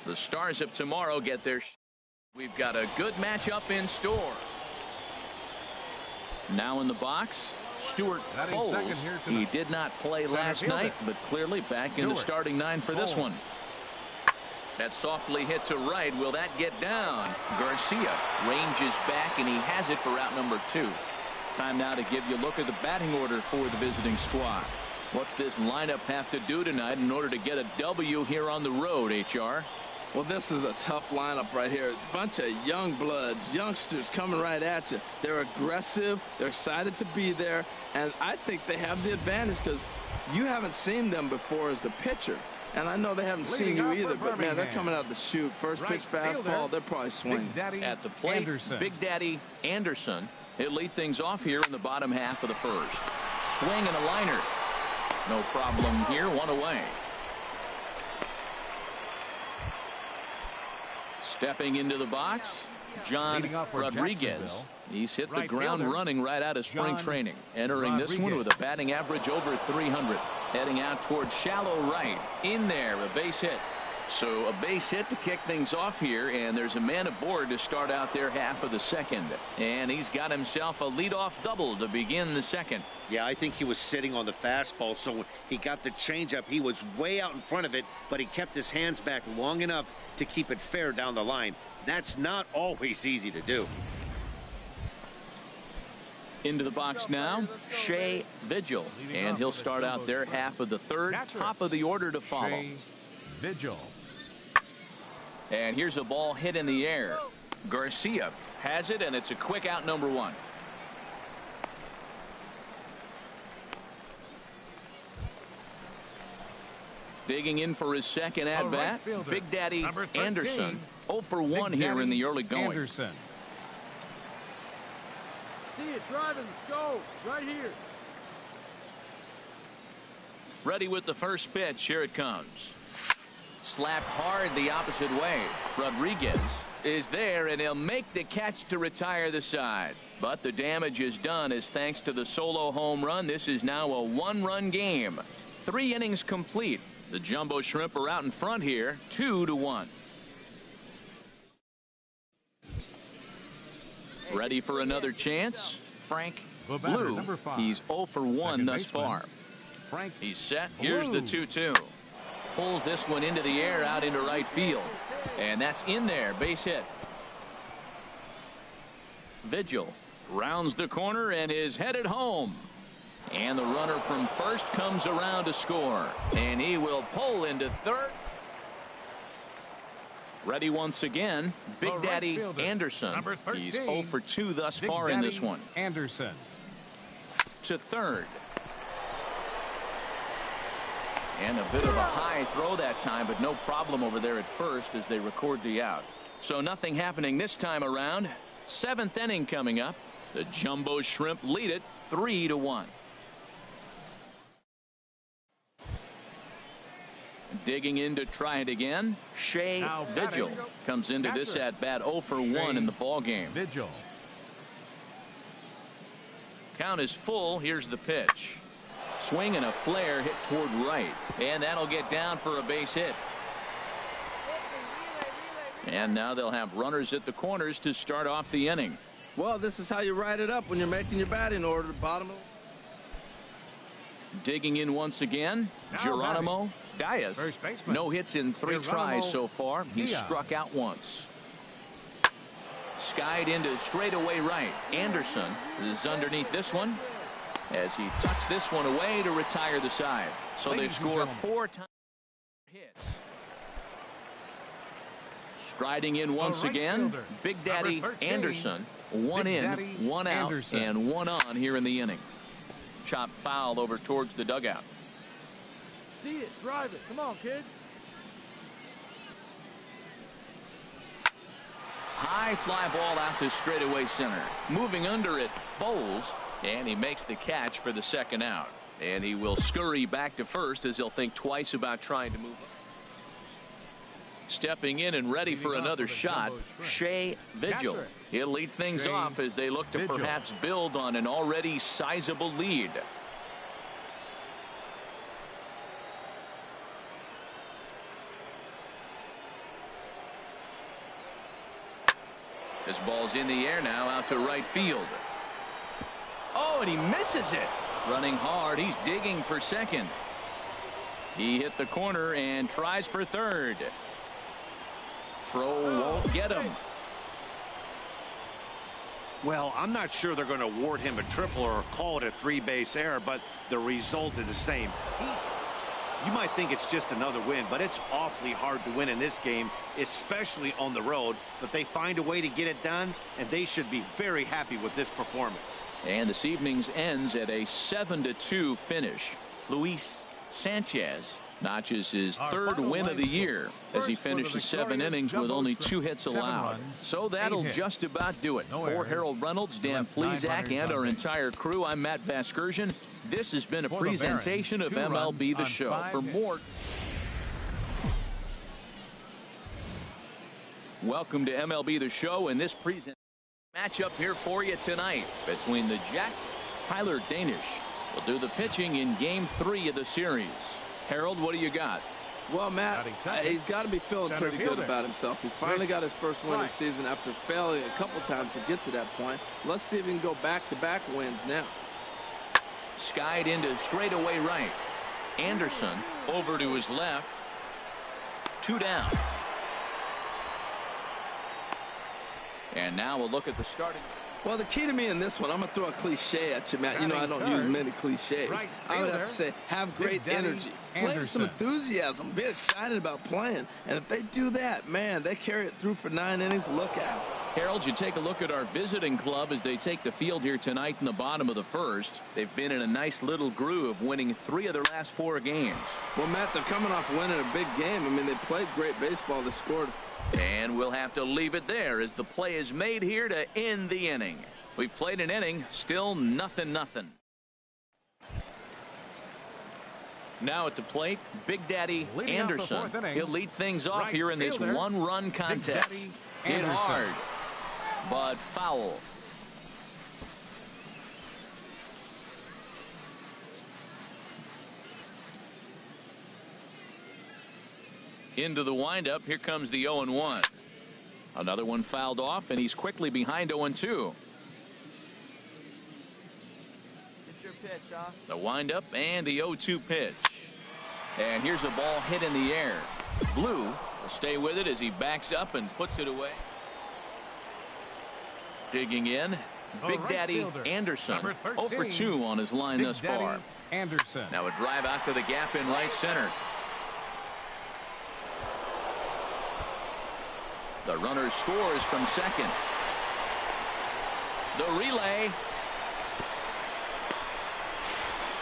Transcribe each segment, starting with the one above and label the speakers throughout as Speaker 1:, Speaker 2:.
Speaker 1: The stars of tomorrow get their We've got a good matchup in store. Now in the box, Stuart Bowles. He did not play last night, but clearly back in the starting 9 for this one. That softly hit to right. Will that get down? Garcia ranges back, and he has it for route number 2. Time now to give you a look at the batting order for the visiting squad. What's this lineup have to do tonight in order to get a W here on the road, HR?
Speaker 2: Well, this is a tough lineup right here. A bunch of young bloods, youngsters coming right at you. They're aggressive. They're excited to be there. And I think they have the advantage because you haven't seen them before as the pitcher. And I know they haven't seen you either, but, man, they're coming out to shoot. First pitch fastball, they're probably swinging.
Speaker 1: At the plate, Big Daddy Anderson. He'll lead things off here in the bottom half of the first. Swing and a liner. No problem here. 1 away. Stepping into the box, John Rodriguez. He's hit the ground running right out of spring training. Entering this one with a batting average over 300. Heading out towards shallow right. In there, a base hit. So a base hit to kick things off here, and there's a man aboard to start out their half of the second. And he's got himself a leadoff double to begin the second.
Speaker 3: Yeah, I think he was sitting on the fastball, so when he got the changeup, he was way out in front of it, but he kept his hands back long enough to keep it fair down the line. That's not always easy to do.
Speaker 1: Into the box now, Shea Vigil, and he'll start out their half of the third. Top of the order to follow.
Speaker 4: Vigil.
Speaker 1: And here's a ball hit in the air. Garcia has it, and it's a quick out, number 1. Digging in for his second at bat, Big Daddy Anderson. 0 for 1 here in the early going.
Speaker 4: Anderson.
Speaker 5: See it driving. Let's go right here.
Speaker 1: Ready with the first pitch. Here it comes. Slapped hard the opposite way. Rodriguez is there, and he'll make the catch to retire the side. But the damage is done as thanks to the solo home run. This is now a 1-run game. 3 innings complete. The Jumbo Shrimp are out in front here, 2-1. Ready for another chance. Frank Blue. He's 0 for 1 thus far. He's set. Here's the 2-2. Pulls this one into the air out into right field. And that's in there. Base hit. Vigil rounds the corner and is headed home. And the runner from first comes around to score. And he will pull into third. Ready once again, Big Daddy Anderson. He's 0 for 2 thus far in this one.
Speaker 4: Anderson.
Speaker 1: To third. And a bit of a high throw that time, but no problem over there at first as they record the out. So nothing happening this time around. 7th inning coming up. The Jumbo Shrimp lead it 3-1. Digging in to try it again. Shea Vigil comes into this at bat 0 for 1 in the ball game.
Speaker 4: Vigil.
Speaker 1: Count is full. Here's the pitch. Swing and a flare hit toward right, and that'll get down for a base hit. And now they'll have runners at the corners to start off the inning.
Speaker 2: Well, this is how you write it up when you're making your batting order. Bottom of.
Speaker 1: Digging in once again, Geronimo Diaz. No hits in 3 tries so far. He struck out once. Skied into straightaway right. Anderson is underneath this one as he tucks this one away to retire the side. So they've scored 4 times hits. Striding in once again, Big Daddy Anderson. 1 in, 1 out, and 1 on here in the inning. Chop foul over towards the dugout.
Speaker 5: See it, drive it. Come on, kid.
Speaker 1: High fly ball out to straightaway center. Moving under it, Bowles, and he makes the catch for the second out. And he will scurry back to first as he'll think twice about trying to move up. Stepping in and ready for another shot, Shea Vigil. He'll lead things off as they look to perhaps build on an already sizable lead. This ball's in the air now out to right field. Oh, and he misses it. Running hard. He's digging for second. He hit the corner and tries for third. Throw won't get him.
Speaker 3: Well, I'm not sure they're going to award him a triple or call it a three-base error, but the result is the same. You might think it's just another win, but it's awfully hard to win in this game, especially on the road. But they find a way to get it done, and they should be very happy with this performance.
Speaker 1: And this evening's ends at a 7-2 finish. Luis Sanchez notches his third win of the year as he finishes 7 innings with only 2 hits allowed. So that'll just about do it. For Harold Reynolds, Dan Plesac, and our entire crew, I'm Matt Vasgersian. This has been a presentation of MLB The Show. For more, welcome to MLB The Show, and this matchup here for you tonight between the Jacks. Tyler Danish will do the pitching in Game 3 of the series. Harold, what do you got?
Speaker 2: Well, Matt, he's got to be feeling pretty good about himself. He finally got his first win of the season after failing a couple times to get to that point. Let's see if he can go back-to-back wins now.
Speaker 1: Skied into straightaway right. Anderson over to his left. 2 down. And now we'll look at the starting.
Speaker 2: Well, the key to me in this one, I'm going to throw a cliche at you, Matt. You know I don't use many cliches. I would have to say have great energy. Play with some enthusiasm. Be excited about playing. And if they do that, man, they carry it through for 9 innings. Look out.
Speaker 1: Harold, you take a look at our visiting club as they take the field here tonight in the bottom of the first. They've been in a nice little groove, winning 3 of their last 4 games.
Speaker 2: Well, Matt, they're coming off winning a big game. I mean, they played great baseball. They scored.
Speaker 1: And we'll have to leave it there as the play is made here to end the inning. We've played an inning, still nothing. Now at the plate, Big Daddy Anderson. He'll lead things off here in this 1-run contest. Hit hard, but foul. Into the windup. Here comes the 0-1. Another one fouled off, and he's quickly behind 0-2.
Speaker 5: It's your pitch, huh?
Speaker 1: The windup and the 0-2 pitch. And here's a ball hit in the air. Blue will stay with it as he backs up and puts it away. Digging in, Big Daddy Anderson. 0 for 2 on his line thus far.
Speaker 5: Anderson.
Speaker 1: Now a drive out to the gap in right center. The runner scores from second. The relay.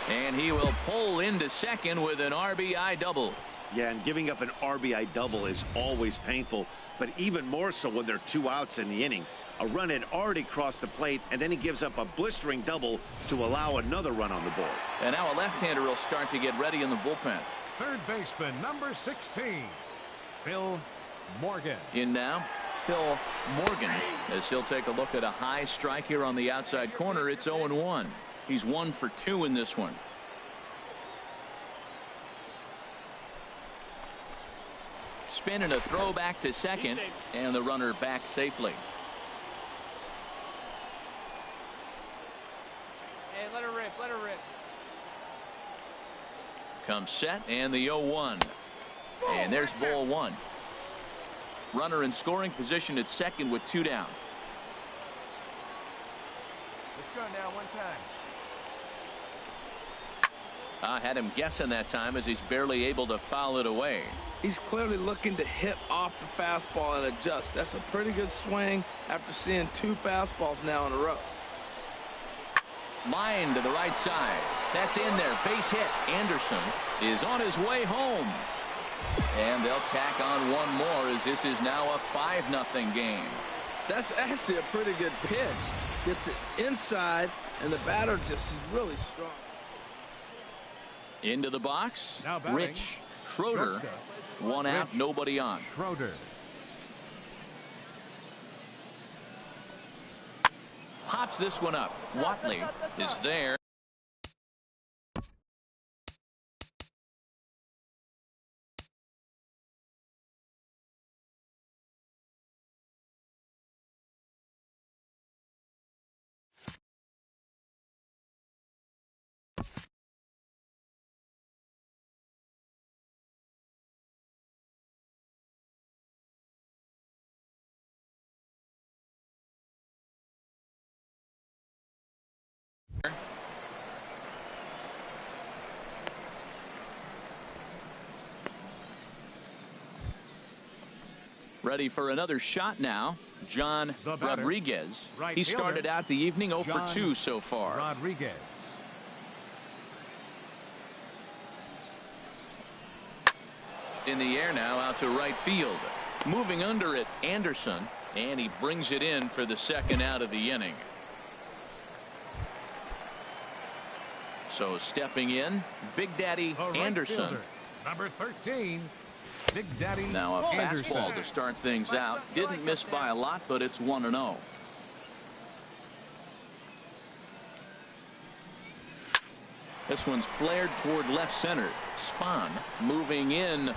Speaker 1: And he will pull into second with an RBI double.
Speaker 3: Yeah, and giving up an RBI double is always painful, but even more so when there are 2 outs in the inning. A run had already crossed the plate, and then he gives up a blistering double to allow another run on the board.
Speaker 1: And now a left-hander will start to get ready in the bullpen.
Speaker 5: Third baseman, number 16, Phil Morgan.
Speaker 1: In now, Phil Morgan, as he'll take a look at a high strike here on the outside corner. It's 0-1. He's 1 for 2 in this one. Spin and a throw back to second, and the runner back safely.
Speaker 5: Hey, let her rip, let her rip.
Speaker 1: Comes set, and the 0-1. And there's ball 1. Runner in scoring position at second with 2 down.
Speaker 5: Let's go now, 1 time.
Speaker 1: I had him guessing that time as he's barely able to foul it away.
Speaker 2: He's clearly looking to hit off the fastball and adjust. That's a pretty good swing after seeing 2 fastballs now in a row.
Speaker 1: Line to the right side. That's in there. Base hit. Anderson is on his way home. And they'll tack on 1 more as this is now a 5-0 game.
Speaker 2: That's actually a pretty good pitch. Gets it inside, and the batter just is really strong.
Speaker 1: Into the box.
Speaker 5: Now batting,
Speaker 1: Rich Schroeder. 1 out, nobody on.
Speaker 5: Schroeder.
Speaker 1: Pops this one up. Watley is there. Ready for another shot now. John Rodriguez. He started out the evening 0 for 2 so far.
Speaker 5: Rodriguez.
Speaker 1: In the air now, out to right field. Moving under it, Anderson, and he brings it in for the second out of the inning. So stepping in, Big Daddy Anderson.
Speaker 5: Fielder, number 13, Big Daddy
Speaker 1: Now a
Speaker 5: Anderson.
Speaker 1: fastball to start things out. Didn't miss by a lot, but it's 1-0. This one's flared toward left center. Spahn moving in.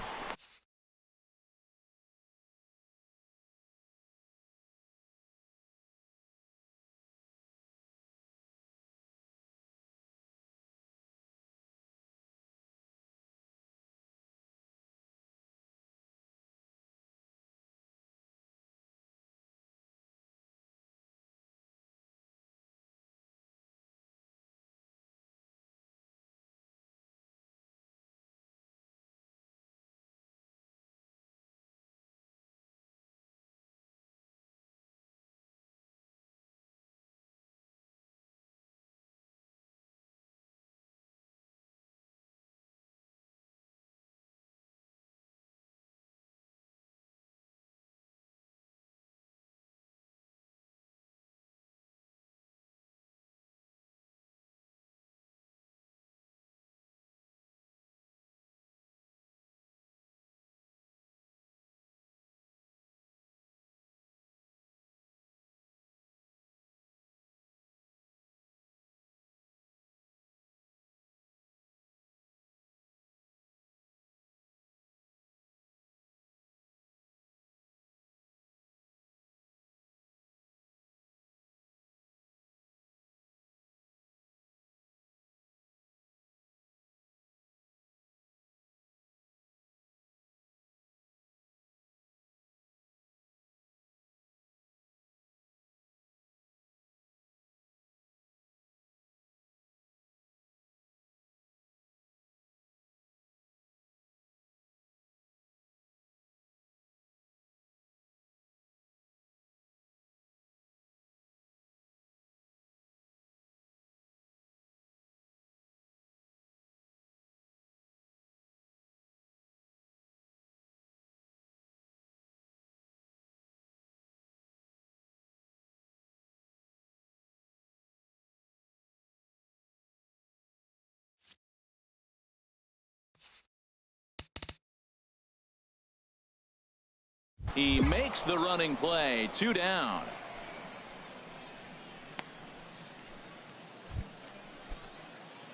Speaker 1: He makes the running play. 2 down.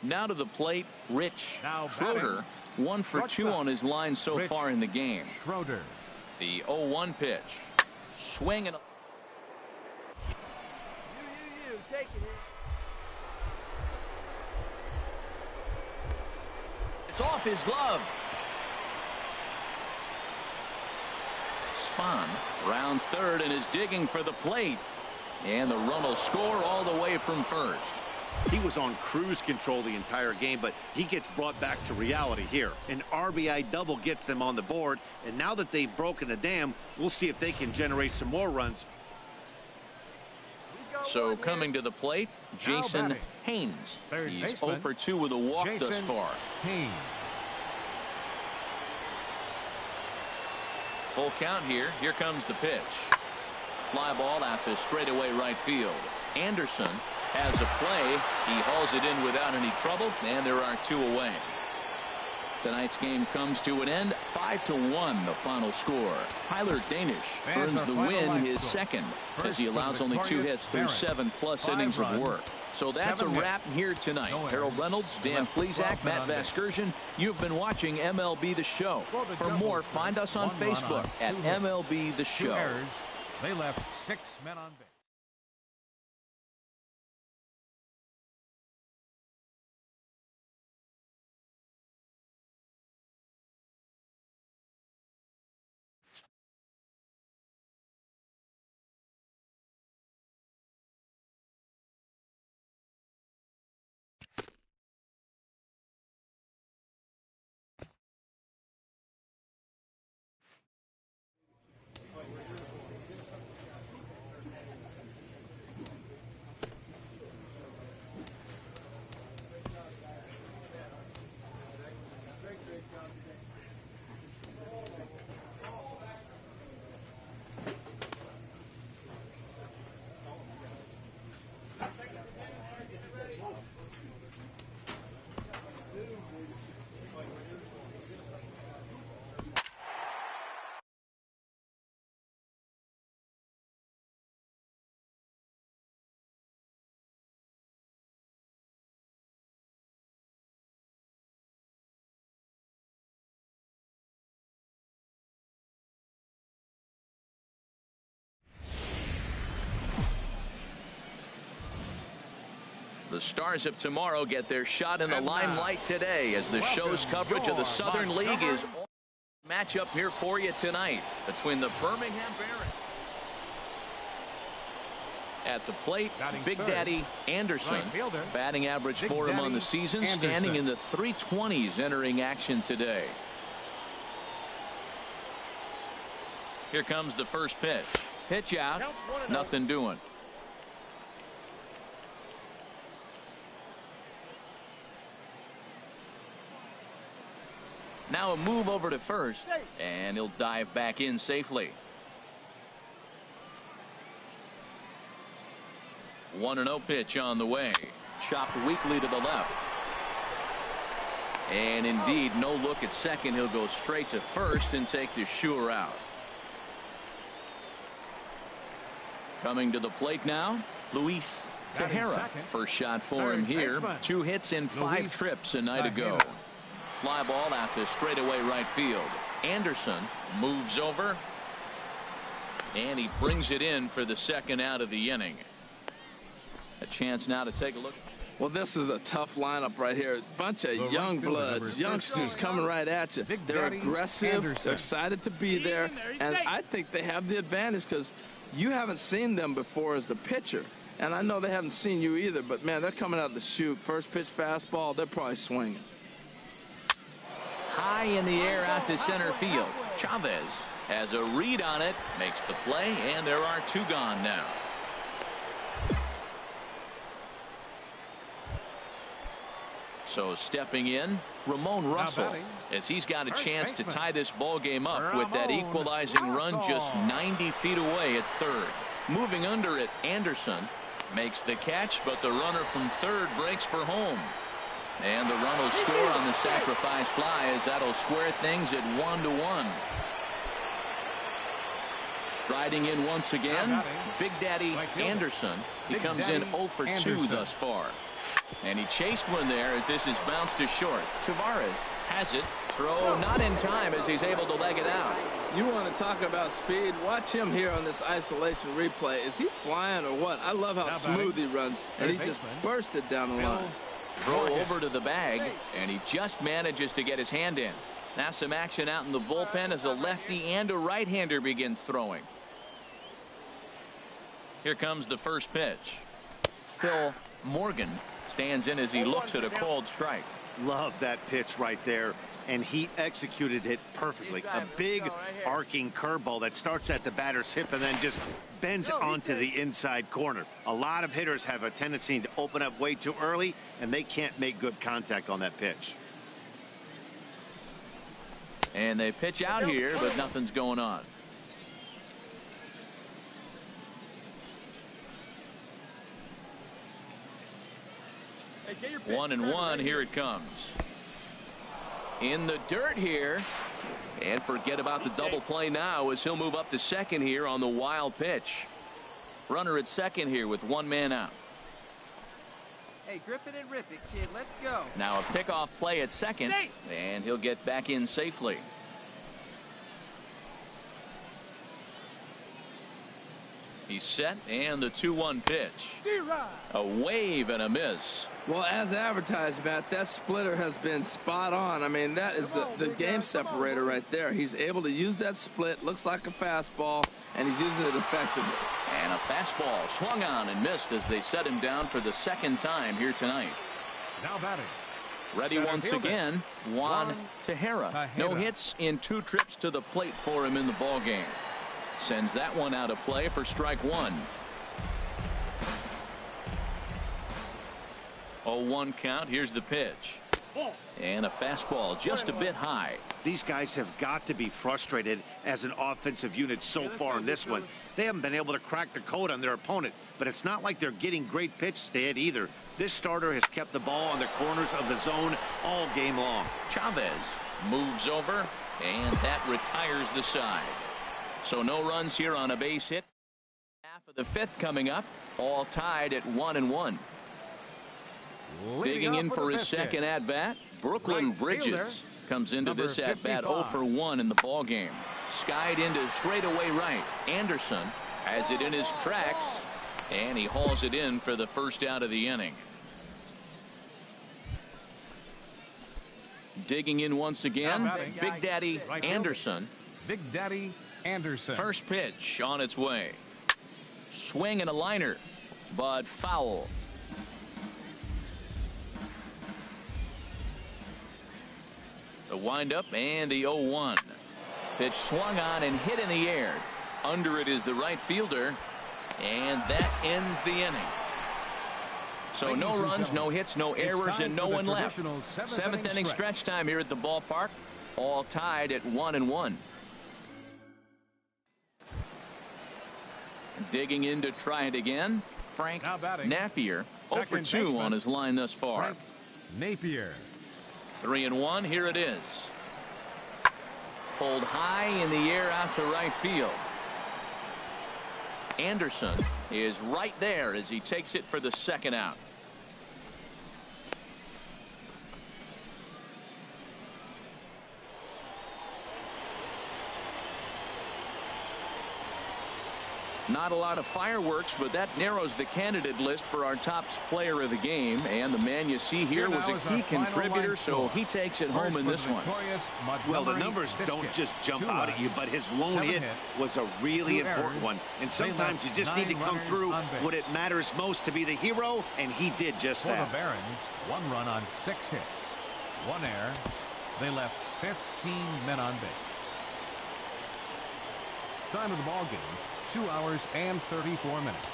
Speaker 1: Now to the plate, Rich Schroeder. 1 for 2 on his line so far in the game.
Speaker 5: Schroeder.
Speaker 1: The 0-1 pitch. Swing and
Speaker 4: You, take it here.
Speaker 1: it's off his glove. Spahn rounds third and is digging for the plate. And the run will score all the way from first.
Speaker 3: He was on cruise control the entire game, but he gets brought back to reality here. An RBI double gets them on the board, and now that they've broken the dam, we'll see if they can generate some more runs.
Speaker 1: So coming to the plate, Jason Haynes. He's 0 for 2 with a walk thus far.
Speaker 5: Haynes.
Speaker 1: Full count here. Here comes the pitch. Fly ball out to straightaway right field. Anderson has a play. He hauls it in without any trouble, and there are 2 away. Tonight's game comes to an end. 5-1 the final score. Tyler Danish earns the win, his second, as he allows only 2 hits through 7+ innings of work. So that's a wrap here tonight. Harold Reynolds, Dan Plesac, Matt Vasgersian. You've been watching MLB The Show. For more, find us on Facebook at MLB The Show.
Speaker 5: They left 6 men on base.
Speaker 1: The Stars of tomorrow get their shot in the limelight today as the show's coverage of the Southern League is on. Matchup here for you tonight between the Birmingham Barons. At the plate, Big Daddy Anderson. Batting average for him on the season standing in the 320s entering action today. Here comes the first pitch. Pitch out. Nothing doing. Now a move over to first, and he'll dive back in safely. 1-0 pitch on the way. Chopped weakly to the left. And indeed, no look at second. He'll go straight to first and take the sure out. Coming to the plate now, Luis Tejera. First shot for him here. 2 hits in 5 trips a night ago. Fly ball out to straightaway right field. Anderson moves over. And he brings it in for the second out of the inning. A chance now to take a look.
Speaker 2: Well, this is a tough lineup right here. Bunch of young bloods, youngsters coming right at you. They're aggressive. They're excited to be there. And I think they have the advantage because you haven't seen them before as the pitcher. And I know they haven't seen you either. But, man, they're coming out the chute. First pitch fastball, they're probably swinging.
Speaker 1: High in the air out to center field. Chavez has a read on it, makes the play, and there are 2 gone now. So stepping in, Ramon Russell, as he's got a chance to tie this ball game up with that equalizing run just 90 feet away at third. Moving under it, Anderson makes the catch, but the runner from third breaks for home. And the run will score on the sacrifice fly as that'll square things at 1-1. Striding in once again, Big Daddy Anderson. He comes in 0 for 2 thus far. And he chased one there as this is bounced to short. Tavares has it. Throw not in time as he's able to leg it out.
Speaker 2: You want to talk about speed? Watch him here on this isolation replay. Is he flying or what? I love how smooth he runs. And he just bursted down the line.
Speaker 1: Throw over to the bag, and he just manages to get his hand in. Now some action out in the bullpen as a lefty and a right-hander begin throwing. Here comes the first pitch. Phil Morgan stands in as he looks at a called strike.
Speaker 3: Love that pitch right there, and he executed it perfectly. A big arcing curveball that starts at the batter's hip and then just bends onto the inside corner. A lot of hitters have a tendency to open up way too early, and they can't make good contact on that pitch.
Speaker 1: And they pitch out here, but nothing's going on. 1-1. Here it comes. In the dirt here. And forget about the double play now as he'll move up to second here on the wild pitch. Runner at second here with 1 man out.
Speaker 4: Hey, grip it and rip it, kid. Let's go.
Speaker 1: Now a pickoff play at second, and he'll get back in safely. He's set, and the 2-1 pitch. A wave and a miss.
Speaker 2: Well, as advertised, Matt, that splitter has been spot on. I mean, that is the game separator right there. He's able to use that split. Looks like a fastball, and he's using it effectively.
Speaker 1: And a fastball swung on and missed as they set him down for the 2nd time here tonight.
Speaker 5: Now batting.
Speaker 1: Ready once again, Juan Tejera. No hits in 2 trips to the plate for him in the ballgame. Sends that one out of play for strike 1. 0-1 count. Here's the pitch. And a fastball just a bit high.
Speaker 3: These guys have got to be frustrated as an offensive unit so far in this one. They haven't been able to crack the code on their opponent, but it's not like they're getting great pitches to hit either. This starter has kept the ball on the corners of the zone all game long.
Speaker 1: Chavez moves over, and that retires the side. So no runs here on a base hit. Half of the 5th coming up, all tied at 1-1. Digging in for his second at-bat, Brooklyn Bridges comes into this at-bat 0 for 1 in the ballgame. Skied into straightaway right. Anderson has it in his tracks, and he hauls it in for the first out of the inning. Digging in once again, Big Daddy
Speaker 5: Right
Speaker 1: Anderson.
Speaker 5: Big Daddy Anderson.
Speaker 1: First pitch on its way. Swing and a liner, but foul. The windup and the 0-1. Pitch swung on and hit in the air. Under it is the right fielder, and that ends the inning. So no runs, no hits, no errors, and no one left. Seventh inning stretch time here at the ballpark. All tied at 1-1. Digging in to try it again, Frank Napier. 0 for 2 on his line thus far.
Speaker 5: Frank Napier.
Speaker 1: 3-1. Here it is. Pulled high in the air out to right field. Anderson is right there as he takes it for the second out. Not a lot of fireworks, but that narrows the candidate list for our top player of the game. And the man you see here was a key contributor, so he takes it home in this one.
Speaker 3: Well, the numbers don't just jump out at you, but his lone hit was a really important one. And sometimes you just need to come through when it matters most to be the hero, and he did just that.
Speaker 5: For the Barons, 1 run on 6 hits. 1 error. They left 15 men on base. Time of the ball game, 2 hours and 34 minutes.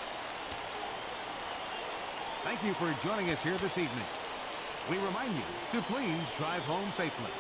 Speaker 5: Thank you for joining us here this evening. We remind you to please drive home safely.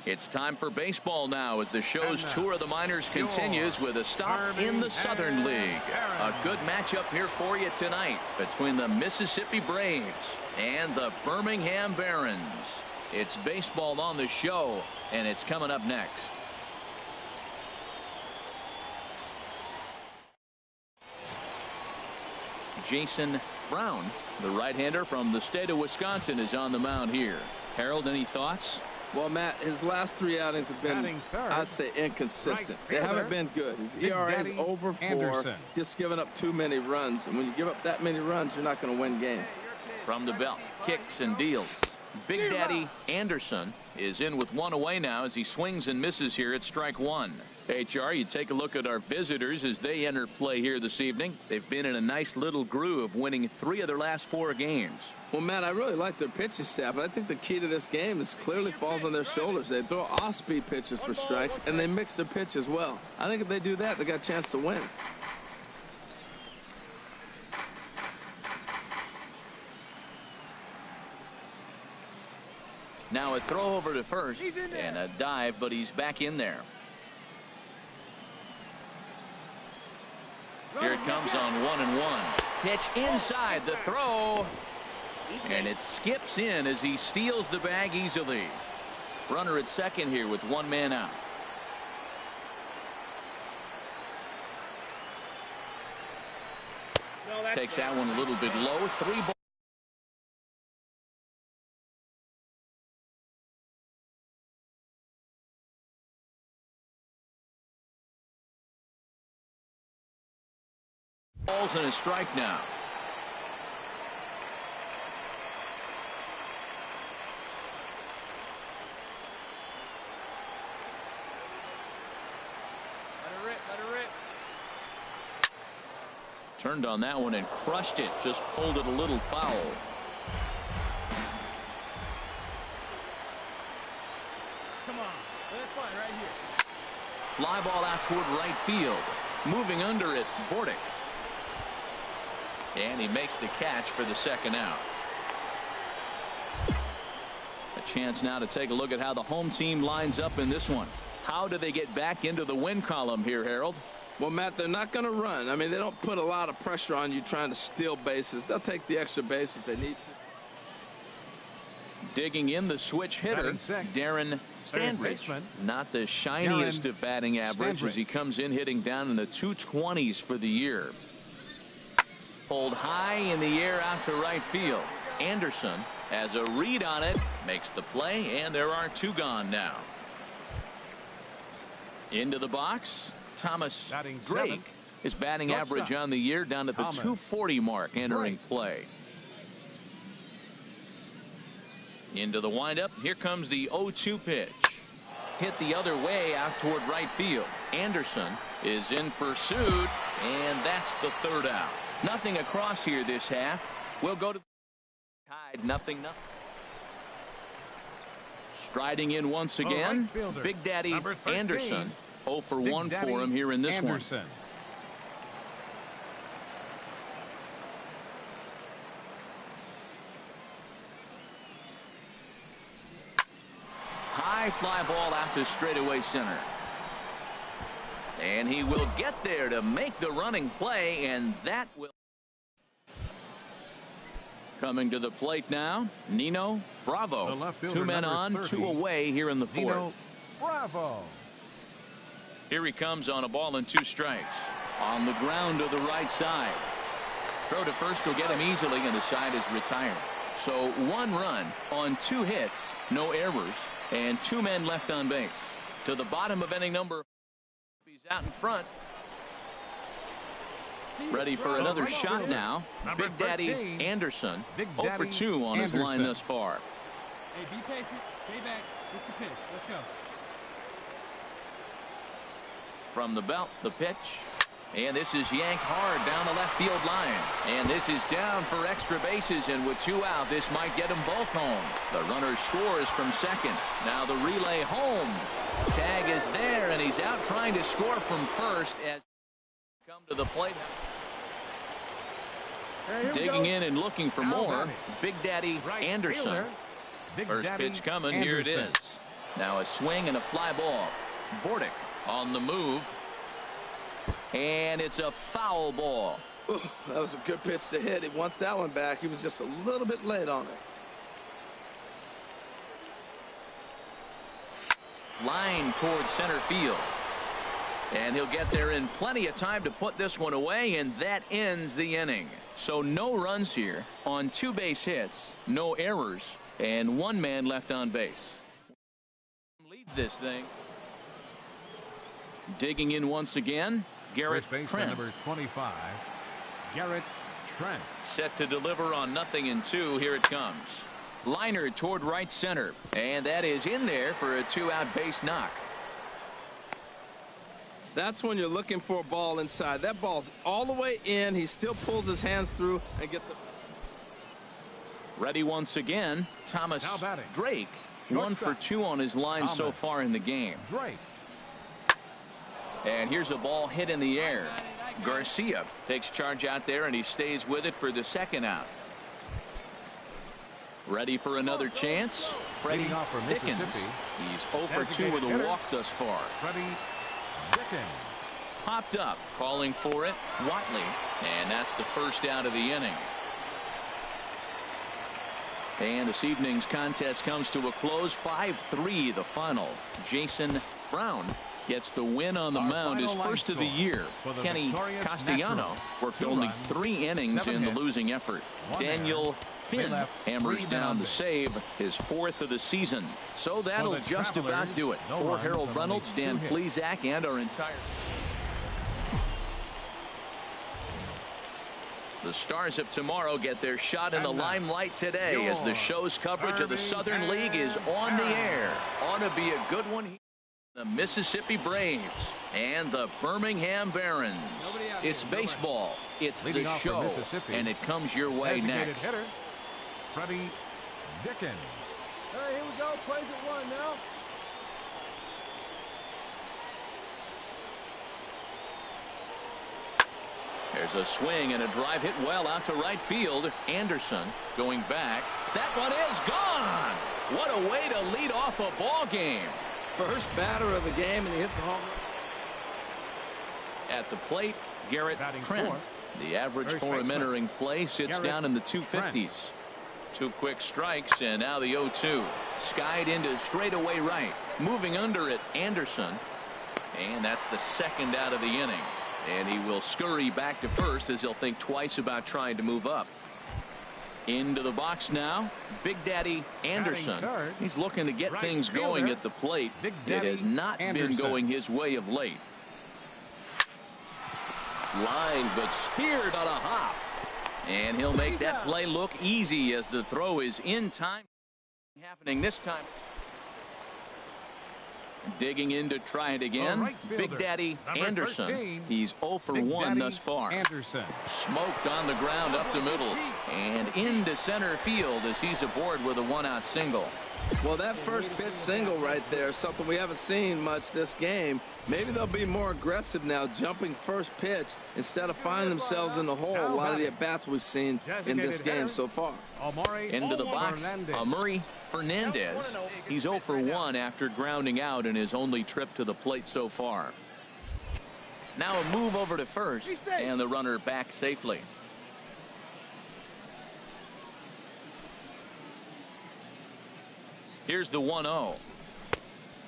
Speaker 1: It's time for baseball now as the show's tour of the minors continues with a stop in the Southern League. A good matchup here for you tonight between the Mississippi Braves and the Birmingham Barons. It's baseball on the show, and it's coming up next. Jason Brown, the right-hander from the state of Wisconsin, is on the mound here. Harold, any thoughts?
Speaker 2: Well, Matt, his last 3 outings have been, I'd say, inconsistent. They haven't been good. His ERA is over 4, just giving up too many runs. And when you give up that many runs, you're not going to win games.
Speaker 1: From the belt, kicks and deals. Big Daddy Anderson is in with 1 away now as he swings and misses here at strike 1. HR, you take a look at our visitors as they enter play here this evening. They've been in a nice little groove, winning 3 of their last 4 games.
Speaker 2: Well, Matt, I really like their pitching staff, but I think the key to this game is clearly falls on their shoulders. They throw off-speed pitches for strikes, and they mix their pitch as well. I think if they do that, they got a chance to win.
Speaker 1: Now a throw over to first and a dive, but he's back in there. Here it comes on 1-1. Pitch inside the throw. And it skips in as he steals the bag easily. Runner at second here with 1 man out. Takes that one a little bit low. 3 balls. Balls and a strike now.
Speaker 4: Let her rip.
Speaker 1: Turned on that one and crushed it. Just pulled it a little foul.
Speaker 4: Come on. Let it fly right here.
Speaker 1: Fly ball out toward right field. Moving under it, Burgh. And he makes the catch for the second out. A chance now to take a look at how the home team lines up in this one. How do they get back into the win column here, Harold?
Speaker 2: Well, Matt, they're not going to run. I mean, they don't put a lot of pressure on you trying to steal bases. They'll take the extra base if they need to.
Speaker 1: Digging in the switch hitter, Darren Standridge. Not the shiniest of batting average as he comes in hitting down in the 220s for the year. Pulled high in the air out to right field. Anderson has a read on it, makes the play, and there are 2 gone now. Into the box, Thomas Drake. His batting average on the year down at the 240 mark entering play. Into the windup. Here comes the 0-2 pitch. Hit the other way out toward right field. Anderson is in pursuit, and that's the 3rd out. Nothing across here this half. We'll go to tied 0-0. Striding in once again, Big Daddy Anderson. 0 for 1 for him here in this one. High fly ball out to straightaway center. And he will get there to make the running play, and that will. Coming to the plate now, Nino Bravo. 2 men on, 2 away here in the 4th.
Speaker 5: Bravo.
Speaker 1: Here he comes on a ball and 2 strikes. On the ground to the right side. Throw to first will get him easily, and the side is retired. So 1 run on 2 hits, no errors, and 2 men left on base. To the bottom of inning number. He's out in front. Ready for another shot now. Big Daddy Anderson. 0 for 2 on his line thus far.
Speaker 4: Hey, be patient. Stay back. Get your pitch. Let's go.
Speaker 1: From the belt, the pitch. And this is yanked hard down the left field line. And this is down for extra bases, and with 2 out, this might get them both home. The runner scores from second. Now the relay home. Tag is there, and he's out trying to score from first as come to the plate. Digging in and looking for more. Big Daddy Anderson. First pitch coming. Here it is. Now a swing and a fly ball. Burgh on the move. And it's a foul ball.
Speaker 2: Ooh, that was a good pitch to hit. He wants that one back. He was just a little bit late on it.
Speaker 1: Line towards center field. And he'll get there in plenty of time to put this one away, and that ends the inning. So no runs here on 2 base hits, no errors, and 1 man left on base. Leads this thing. Digging in once again, Garrett Trent.
Speaker 5: Number 25, Garrett Trent.
Speaker 1: Set to deliver on 0-2. Here it comes. Liner toward right center, and that is in there for a 2-out base knock.
Speaker 2: That's when you're looking for a ball inside. That ball's all the way in. He still pulls his hands through and gets it.
Speaker 1: Ready once again, Thomas Drake. 1 for 2 on his line so far in the game.
Speaker 5: Drake.
Speaker 1: And here's a ball hit in the air. Garcia takes charge out there, and he stays with it for the 2nd out. Ready for another chance. Freddie Dickens. He's 0 for 2 with a walk thus far.
Speaker 5: Freddie Dickens.
Speaker 1: Popped up, calling for it, Watley, and that's the 1st out of the inning. And this evening's contest comes to a close. 5-3 the final. Jason Brown gets the win on the mound, his first of the year. Kenny Castellano worked only 3 innings in the losing effort. Daniel Finn hammers down the save, his 4th of the season. So that'll just about do it. For Harold Reynolds, Dan Plesac, and our entire... The Stars of tomorrow get their shot in the limelight today as the show's coverage of the Southern League is on the air. Ought to be a good one here. The Mississippi Braves and the Birmingham Barons. It's baseball. It's the show, and it comes your way next.
Speaker 5: Hitter, Freddie Dickens.
Speaker 6: All right, here we go. Plays at 1 now.
Speaker 1: There's a swing and a drive hit well out to right field. Anderson going back. That one is gone. What a way to lead off a ball game.
Speaker 2: First batter of the game, and he hits a home run.
Speaker 1: At the plate, Garrett Trent. The average for him entering play sits down in the 250s. 2 quick strikes, and now the 0-2. Skied into straightaway right. Moving under it, Anderson. And that's the 2nd out of the inning. And he will scurry back to first as he'll think twice about trying to move up. Into the box now, Big Daddy Anderson. He's looking to get things going at the plate. It has not been going his way of late. Line, but speared on a hop. And he'll make that play look easy as the throw is in time. Happening this time. Digging in to try it again. Big Daddy Anderson. 13, he's 0 for 1 thus far.
Speaker 5: Anderson.
Speaker 1: Smoked on the ground up the middle and into center field as he's aboard with a 1-out single.
Speaker 2: Well, that first pitch single right there, something we haven't seen much this game. Maybe they'll be more aggressive now, jumping first pitch instead of finding themselves in the hole. A lot of the at-bats we've seen in this game so far.
Speaker 1: Into the box, Amuri Fernandez. He's 0 for 1 after grounding out in his only trip to the plate so far. Now a move over to first, and the runner back safely. Here's the 1-0.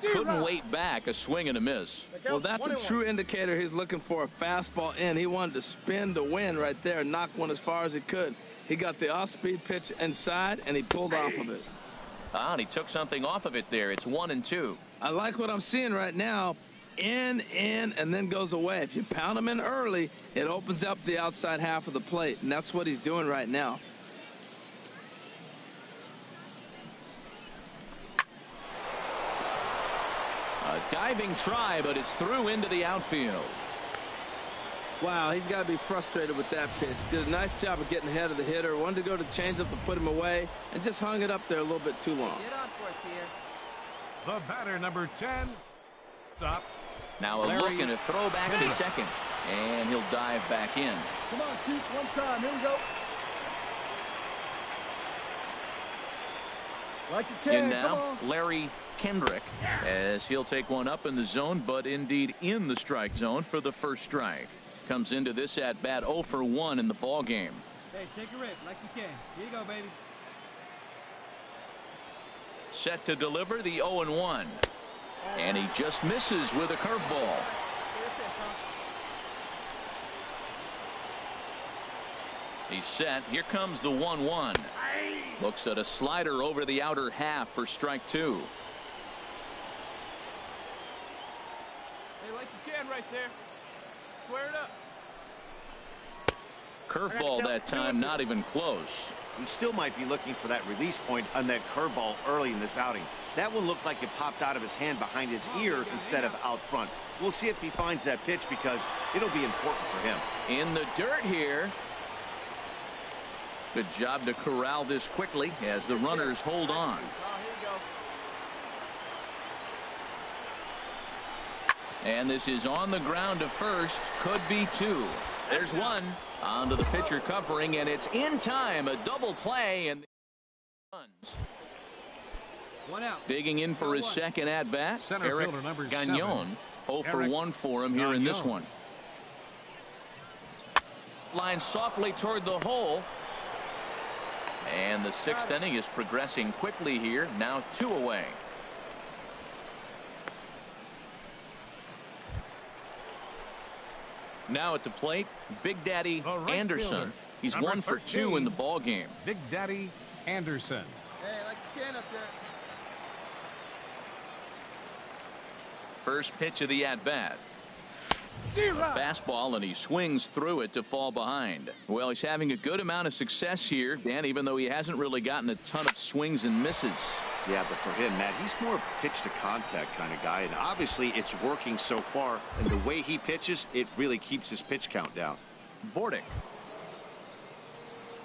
Speaker 1: Couldn't wait back. A swing and a miss.
Speaker 2: Well, that's a true indicator he's looking for a fastball in. He wanted to spin to win right there, knock one as far as he could. He got the off-speed pitch inside, and he pulled off of it.
Speaker 1: And he took something off of it there. It's 1-2.
Speaker 2: I like what I'm seeing right now. In, and then goes away. If you pound him in early, it opens up the outside half of the plate, and that's what he's doing right now.
Speaker 1: A diving try, but it's through into the outfield.
Speaker 2: Wow, he's got to be frustrated with that pitch. Did a nice job of getting ahead of the hitter. Wanted to go to changeup to put him away, and just hung it up there a little bit too long.
Speaker 4: Get on for us here.
Speaker 5: The batter, number 10. Stop.
Speaker 1: Now a look and a throw back to second, and he'll dive back in.
Speaker 6: Come on, Keith, one time. Here we go. Like you can.
Speaker 1: In now, Larry Kendrick, as he'll take one up in the zone, but indeed in the strike zone for the first strike. Comes into this at bat 0 for 1 in the ball game.
Speaker 4: Hey, take a rip like you can. Here you go, baby.
Speaker 1: Set to deliver the 0-1. And he just misses with a curveball. He's set. Here comes the 1-1. Looks at a slider over the outer half for strike 2.
Speaker 6: Hey, like you can right there. Square it up.
Speaker 1: Curveball that time, not even close.
Speaker 3: He still might be looking for that release point on that curveball early in this outing. That one looked like it popped out of his hand behind his ear instead of out front. We'll see if he finds that pitch because it'll be important for him.
Speaker 1: In the dirt here. Good job to corral this quickly as the runners hold on. And this is on the ground to first. Could be 2. There's 1. Onto the pitcher covering, and it's in time. A double play and runs.
Speaker 4: 1 out.
Speaker 1: Digging in for his second at bat. Eric Gagnon. 0 for 1 for him here in this one. Line softly toward the hole. And the 6th inning is progressing quickly here. Now 2 away. Now at the plate, Big Daddy Anderson. He's 1 for 2 in the ball game.
Speaker 5: Big Daddy Anderson.
Speaker 6: Hey, like you can up there.
Speaker 1: First pitch of the at-bat. Fastball, and he swings through it to fall behind. Well, he's having a good amount of success here, Dan, even though he hasn't really gotten a ton of swings and misses.
Speaker 3: Yeah, but for him, Matt, he's more a pitch to contact kind of guy, and obviously it's working so far, and the way he pitches, it really keeps his pitch count down.
Speaker 1: Burgh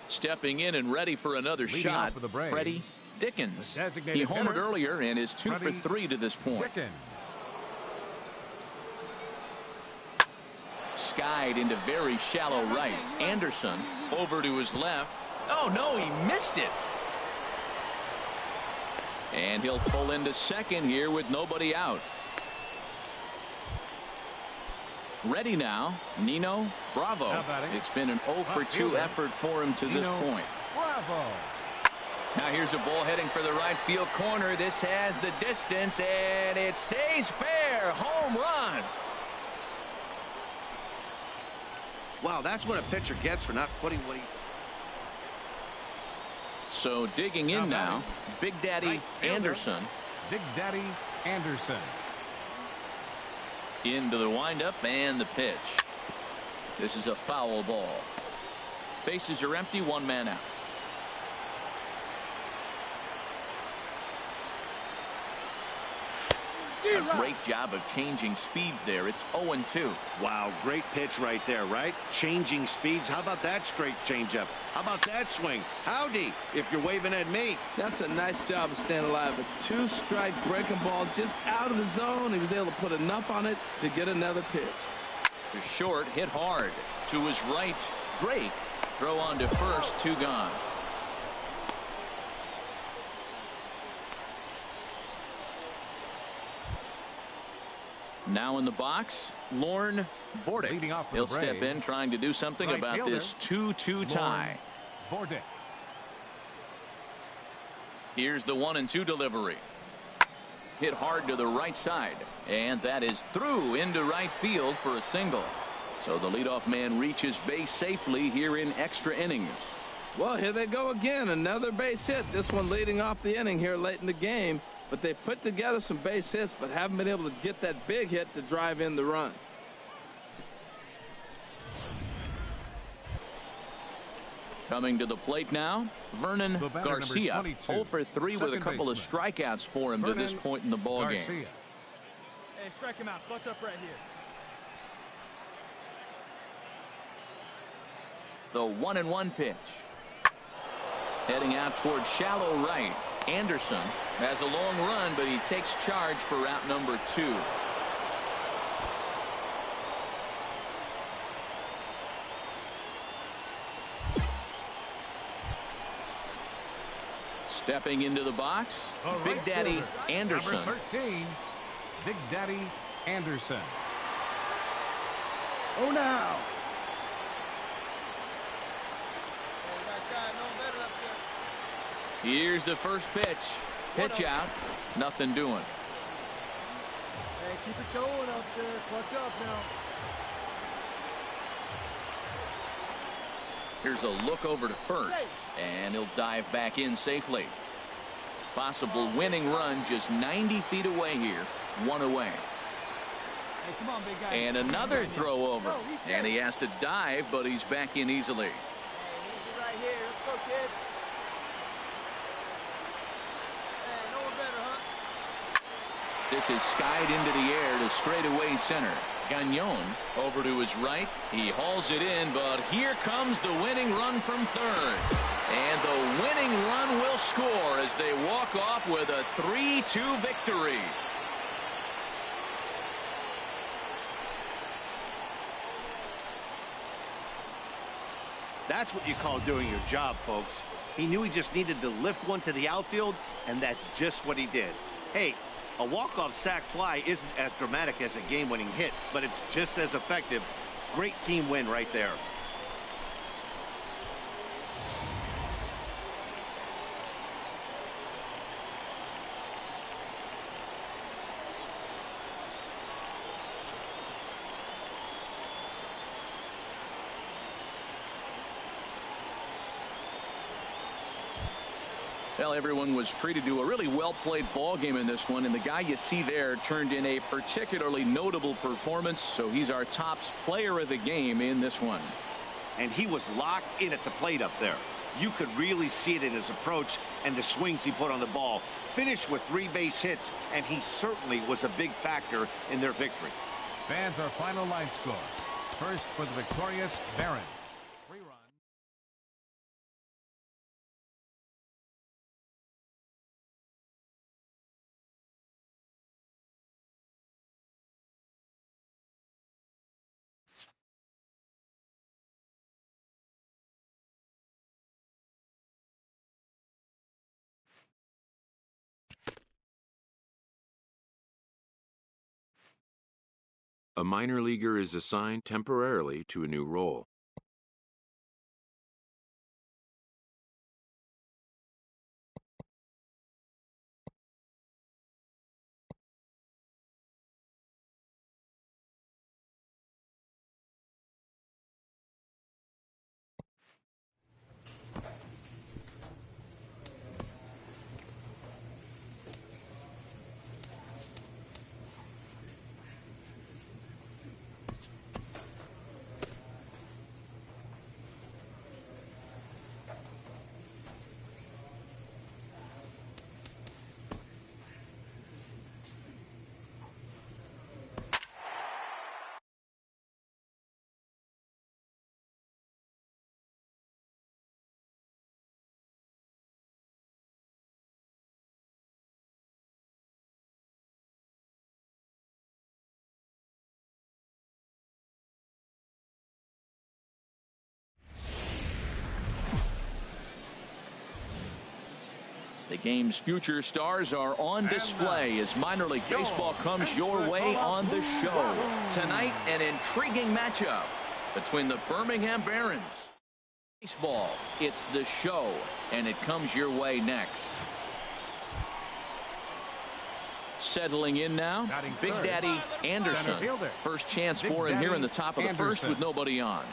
Speaker 1: stepping in and ready for another shot. Freddie Dickens. He homered earlier and is 2 for 3 to this point.
Speaker 5: Dickens.
Speaker 1: Skied into very shallow right. Anderson over to his left. Oh no, he missed it. And he'll pull into second here with nobody out. Ready now, Nino Bravo. It's been an 0 for 2 effort for him to this point.
Speaker 5: Bravo.
Speaker 1: Now here's a ball heading for the right field corner. This has the distance, and it stays fair. Home run.
Speaker 3: Wow, that's what a pitcher gets for not putting what he...
Speaker 1: So digging in now, Big Daddy Anderson.
Speaker 5: Big Daddy Anderson.
Speaker 1: Into the windup and the pitch. This is a foul ball. Bases are empty, 1 man out. A great job of changing speeds there. It's 0-2.
Speaker 3: Wow, great pitch right there, right? Changing speeds. How about that straight changeup? How about that swing? Howdy, if you're waving at me.
Speaker 2: That's a nice job of staying alive. A 2-strike breaking ball just out of the zone. He was able to put enough on it to get another pitch.
Speaker 1: To short, hit hard. To his right, Drake. Throw on to first, 2 gone. Now in the box, Lorne Burgh. He'll step in trying to do something about this 2-2 tie.
Speaker 5: Burgh.
Speaker 1: Here's the 1-2 delivery. Hit hard to the right side, and that is through into right field for a single. So the leadoff man reaches base safely here in extra innings.
Speaker 2: Well, here they go again. Another base hit. This one leading off the inning here late in the game. But they've put together some base hits, but haven't been able to get that big hit to drive in the run.
Speaker 1: Coming to the plate now, Vernon Garcia. 0 for 3 with a couple of strikeouts for him to this point in the ball game.
Speaker 6: Hey, strike him out. Butts up right here.
Speaker 1: The 1-1 pitch. Heading out towards shallow right. Anderson has a long run, but he takes charge for route number 2. Stepping into the box, Big Daddy Anderson.
Speaker 5: Number 13, Big Daddy Anderson.
Speaker 6: Oh, now.
Speaker 1: Here's the first pitch. Pitch out. Nothing doing.
Speaker 6: Hey, keep it going up there. Clutch up now.
Speaker 1: Here's a look over to first, and he'll dive back in safely. Possible winning run just 90 feet away here. One away.
Speaker 6: Hey, come on, big guy.
Speaker 1: And another throw over. And he has to dive, but he's back in easily.
Speaker 6: Hey, easy right here. Let's go, kid. Hey, no one better, huh?
Speaker 1: This is skied into the air to straightaway center. Gagnon over to his right. He hauls it in, but here comes the winning run from third. And the winning run will score as they walk off with a 3-2 victory.
Speaker 3: That's what you call doing your job, folks. He knew he just needed to lift one to the outfield, and that's just what he did. Hey, a walk-off sac fly isn't as dramatic as a game-winning hit, but it's just as effective. Great team win right there.
Speaker 1: Well, everyone was treated to a really well-played ball game in this one, and the guy you see there turned in a particularly notable performance, so he's our top player of the game in this one.
Speaker 3: And he was locked in at the plate up there. You could really see it in his approach and the swings he put on the ball. Finished with 3 base hits, and he certainly was a big factor in their victory.
Speaker 5: Fans, our final line score. First for the victorious Barron.
Speaker 7: A minor leaguer is assigned temporarily to a new role.
Speaker 1: The game's future stars are on display as minor league baseball comes your way on the show. Tonight, an intriguing matchup between the Birmingham Barons. Baseball, it's the show, and it comes your way next. Settling in now, Big Daddy Anderson. First chance for him here in the top of the first with nobody on.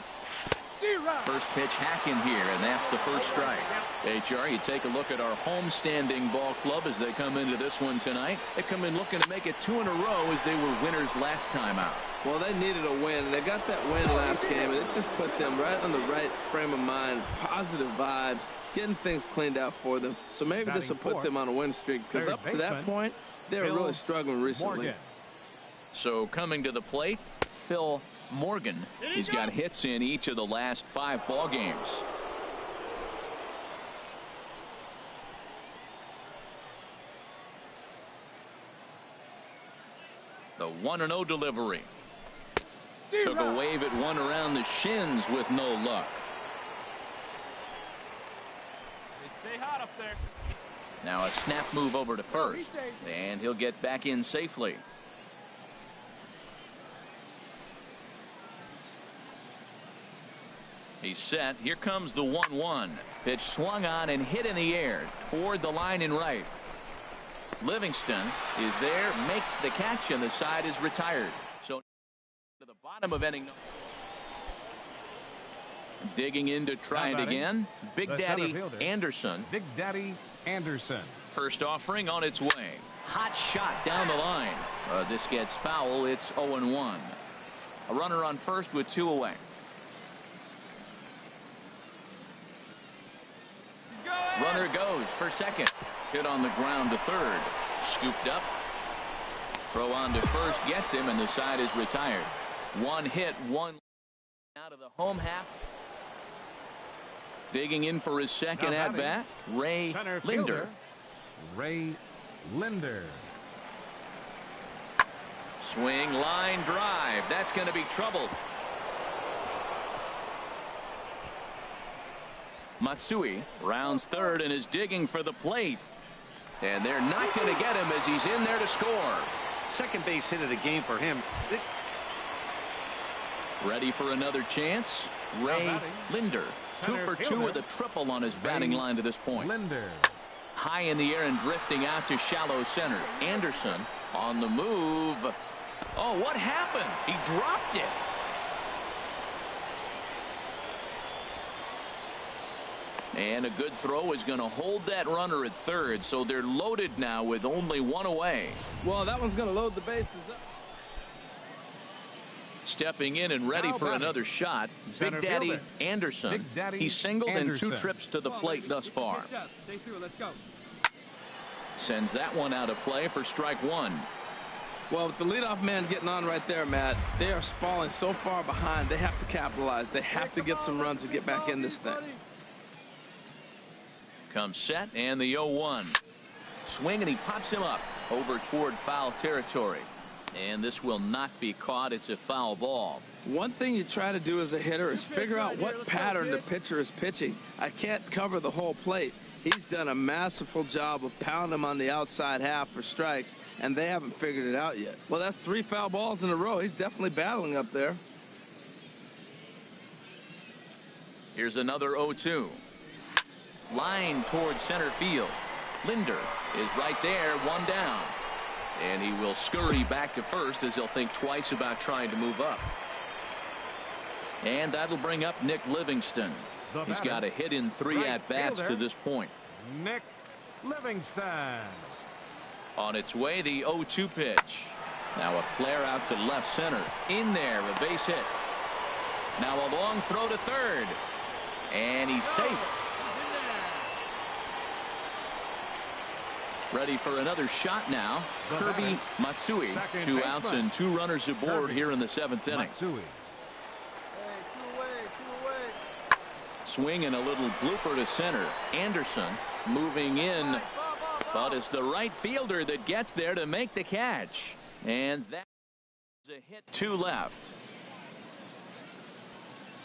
Speaker 1: First pitch hack in here, and that's the first strike. HR, you take a look at our home-standing ball club as they come into this one tonight. They come in looking to make it 2 in a row as they were winners last time out.
Speaker 2: Well, they needed a win. They got that win last game, and it just put them right on the right frame of mind. Positive vibes, getting things cleaned out for them. So maybe this will put them on a win streak, because up to that point, they were really struggling recently.
Speaker 1: So coming to the plate, Phil Morgan. He's got hits in each of the last 5 ball games. The 1-0 delivery. Took a wave at one around the shins with no luck.
Speaker 6: Stay hot up there.
Speaker 1: Now a snap move over to first, and he'll get back in safely. He's set. Here comes the 1-1. Pitch swung on and hit in the air toward the line and right. Livingston is there, makes the catch, and the side is retired. So to the bottom of inning. Digging in to try it again. Big Daddy Anderson.
Speaker 5: Big Daddy Anderson.
Speaker 1: First offering on its way. Hot shot down the line. This gets foul. It's 0-1. A runner on first with 2 away. Runner goes for second. Hit on the ground to third. Scooped up. Throw on to first gets him, and the side is retired. 1 hit, 1 out of the home half. Digging in for his second at bat, Ray Linder.
Speaker 5: Ray Linder.
Speaker 1: Swing, line drive. That's going to be trouble. Matsui rounds third and is digging for the plate. And they're not going to get him as he's in there to score.
Speaker 3: Second base hit of the game for him.
Speaker 1: Ready for another chance. Ray Linder. 2 for 2 with a triple on his batting line to this point.
Speaker 5: Linder.
Speaker 1: High in the air and drifting out to shallow center. Anderson on the move. Oh, what happened? He dropped it. And a good throw is going to hold that runner at third, so they're loaded now with only 1 away.
Speaker 2: Well, that one's going to load the bases up.
Speaker 1: Stepping in and ready for another shot, Big Daddy Anderson.
Speaker 5: Big Daddy
Speaker 1: He's singled
Speaker 5: Anderson.
Speaker 1: in 2 trips to the plate thus far.
Speaker 6: Stay through. Let's go.
Speaker 1: Sends that one out of play for strike 1.
Speaker 2: Well, with the leadoff man getting on right there, Matt, they are falling so far behind. They have to capitalize. They have to get some runs to get back in this thing.
Speaker 1: Comes set and the 0-1. Swing and he pops him up over toward foul territory. And this will not be caught. It's a foul ball.
Speaker 2: One thing you try to do as a hitter is figure out what pattern the pitcher is pitching. I can't cover the whole plate. He's done a masterful job of pounding him on the outside half for strikes, and they haven't figured it out yet. Well, that's 3 foul balls in a row. He's definitely battling up there.
Speaker 1: Here's another 0-2. Line towards center field. Linder is right there, 1 down. And he will scurry back to first as he'll think twice about trying to move up. And that'll bring up Nick Livingston. He's got a hit in 3 at-bats to this point.
Speaker 5: Nick Livingston.
Speaker 1: On its way, the 0-2 pitch. Now a flare out to left center. In there, a base hit. Now a long throw to third. And he's safe. Ready for another shot now. Kirby Matsui. 2 outs and 2 runners aboard here in the 7th inning. Swing and a little blooper to center. Anderson moving in, but it's the right fielder that gets there to make the catch. And that's a hit. 2 left.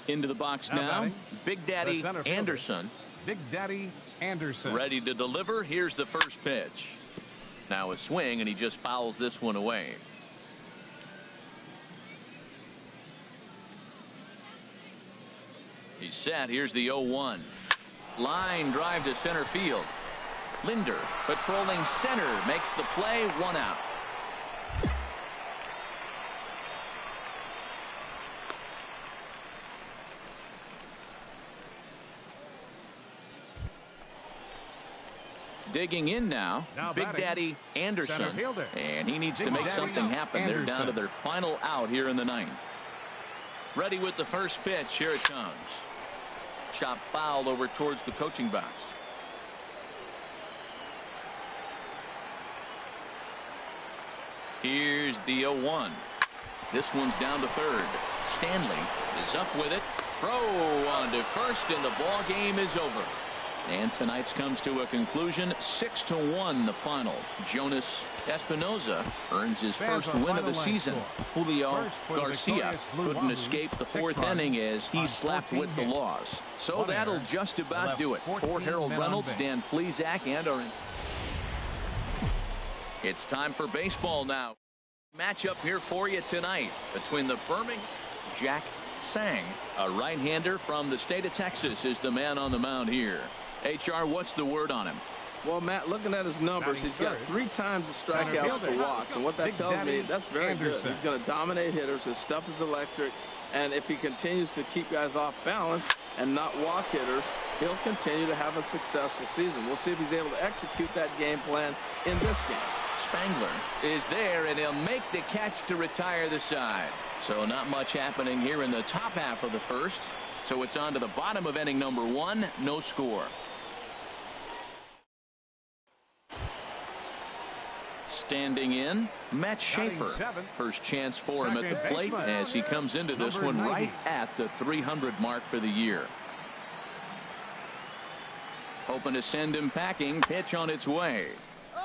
Speaker 1: Into the box now. Big Daddy Anderson.
Speaker 5: Big Daddy Anderson.
Speaker 1: Ready to deliver. Here's the first pitch. Now a swing, and he just fouls this one away. He's set. Here's the 0-1. Line drive to center field. Linder patrolling center makes the play. 1 out. Digging in now Big Daddy Anderson, and he needs to make something happen. They're down to their final out here in the 9th. Ready with the first pitch. Here it comes. Chop fouled over towards the coaching box. Here's the 0-1. This one's down to third. Stanley is up with it. Throw on to first, and the ball game is over. And tonight's comes to a conclusion. 6-1 the final. Jonas Espinoza earns his first win of the season. Julio Garcia couldn't escape the 4th inning as he slapped with the loss. So that'll just about do it. For Harold Reynolds, Dan Plesac, and our It's time for baseball now. Matchup here for you tonight between the Birmingham Jack Sang, a right-hander from the state of Texas, is the man on the mound here. HR, what's the word on him?
Speaker 2: Well, Matt, looking at his numbers, he's got 3 times the strikeouts to walks, and what that tells me, that's very good. He's going to dominate hitters. His stuff is electric, and if he continues to keep guys off balance and not walk hitters, he'll continue to have a successful season. We'll see if he's able to execute that game plan in this game.
Speaker 1: Spangler is there, and he'll make the catch to retire the side. So not much happening here in the top half of the first. So it's on to the bottom of inning number 1. No score. Standing in, Matt Schaefer. First chance for him at the plate as he comes into this one right at the 300 mark for the year. Hoping to send him packing. Pitch on its way.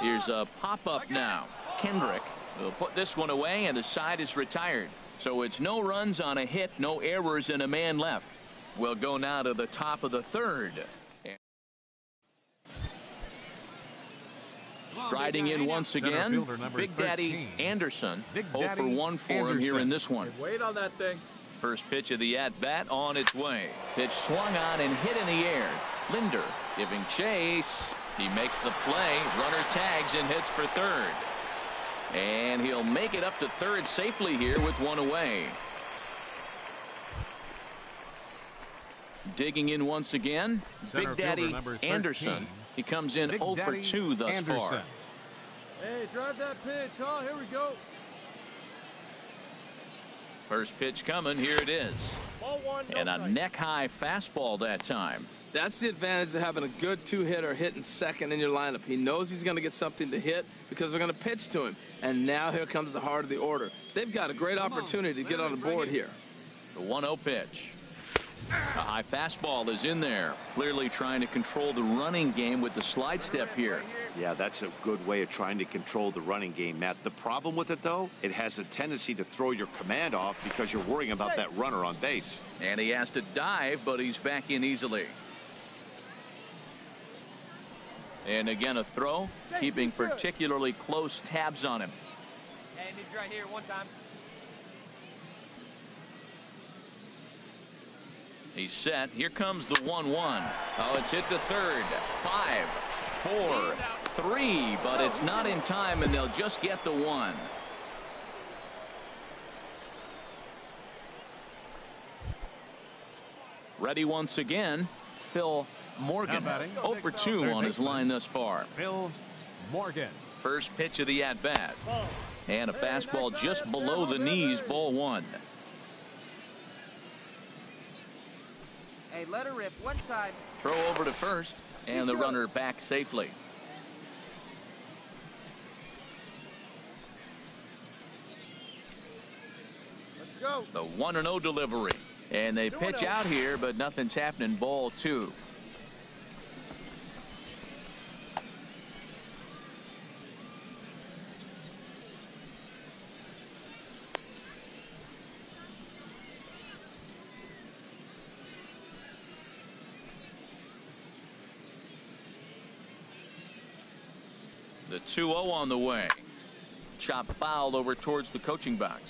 Speaker 1: Here's a pop-up now. Kendrick will put this one away, and the side is retired. So it's no runs on a hit, no errors, and a man left. We'll go now to the top of the third. Striding in once again, Big Daddy Anderson. 0 for 1 for him here in this one.
Speaker 6: Wait on that thing.
Speaker 1: First pitch of the at-bat on its way. Pitch swung on and hit in the air. Linder giving chase. He makes the play. Runner tags and hits for third. And he'll make it up to third safely here with one away. Digging in once again, Big Daddy Anderson. He comes in 0 for 2 thus far.
Speaker 6: Hey, drive that pitch. Oh, here we go.
Speaker 1: First pitch coming. Here it is.
Speaker 6: Ball 1,
Speaker 1: and a neck-high fastball that time.
Speaker 2: That's the advantage of having a good 2-hitter hitting second in your lineup. He knows he's going to get something to hit because they're going to pitch to him. And now here comes the heart of the order. They've got a great opportunity to get on the board here.
Speaker 1: The 1-0 pitch. A high fastball is in there. Clearly trying to control the running game with the slide step here.
Speaker 3: Yeah, that's a good way of trying to control the running game, Matt. The problem with it, though, it has a tendency to throw your command off because you're worrying about that runner on base.
Speaker 1: And he has to dive, but he's back in easily. And again, a throw, keeping particularly close tabs on him.
Speaker 4: Hey, he's right here, one time.
Speaker 1: He's set. Here comes the 1-1. Oh, it's hit to third. 5, 4, 3, but it's not in time, and they'll just get the 1. Ready once again, Phil Morgan. 0 for 2 on his line thus far.
Speaker 5: Phil Morgan.
Speaker 1: First pitch of the at-bat. And a fastball just below the knees, ball 1.
Speaker 4: Hey, let her rip one time.
Speaker 1: Throw over to first, and the runner back safely.
Speaker 6: Let's go.
Speaker 1: The 1-0 delivery. And they pitch out here, but nothing's happening. Ball 2. The 2-0 on the way. Chop fouled over towards the coaching box.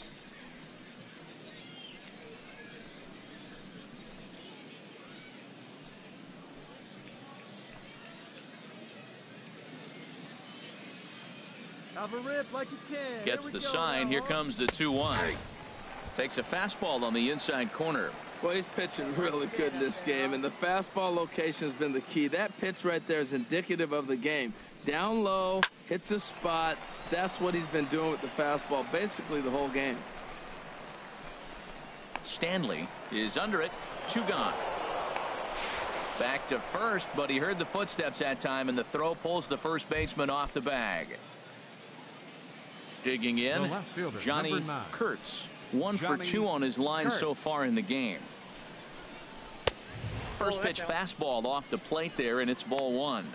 Speaker 6: Have a rip like you can.
Speaker 1: Gets the sign. Here comes the 2-1. Takes a fastball on the inside corner.
Speaker 2: Well, he's pitching really good in this game, and the fastball location has been the key. That pitch right there is indicative of the game. Down low, hits a spot. That's what he's been doing with the fastball basically the whole game.
Speaker 1: Stanley is under it. 2 gone. Back to first, but he heard the footsteps that time, and the throw pulls the first baseman off the bag. Digging in, Johnny Kurtz. 1 for 2 on his line so far in the game. First pitch fastball off the plate there, and it's ball 1.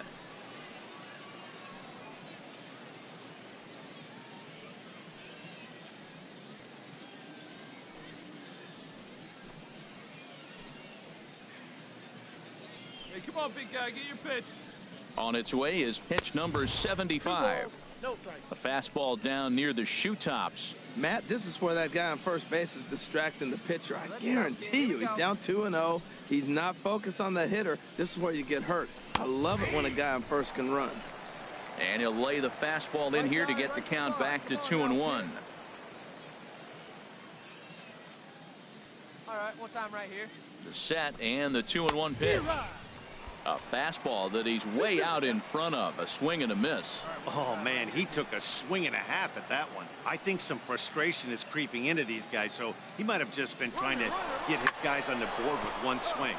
Speaker 6: Hey, come on, big guy, get your pitch.
Speaker 1: On its way is pitch number 75. A fastball down near the shoe tops.
Speaker 2: Matt, this is where that guy on first base is distracting the pitcher. I guarantee you, he's down 2-0. He's not focused on the hitter. This is where you get hurt. I love it when a guy on first can run.
Speaker 1: And he'll lay the fastball in here to get the count back to 2-1.
Speaker 4: All right, one time right here.
Speaker 1: The set and the 2-1 pitch. A fastball that he's way out in front of. A swing and a miss.
Speaker 3: Oh, man, he took a swing and a half at that one. I think some frustration is creeping into these guys, so he might have just been trying to get his guys on the board with one swing.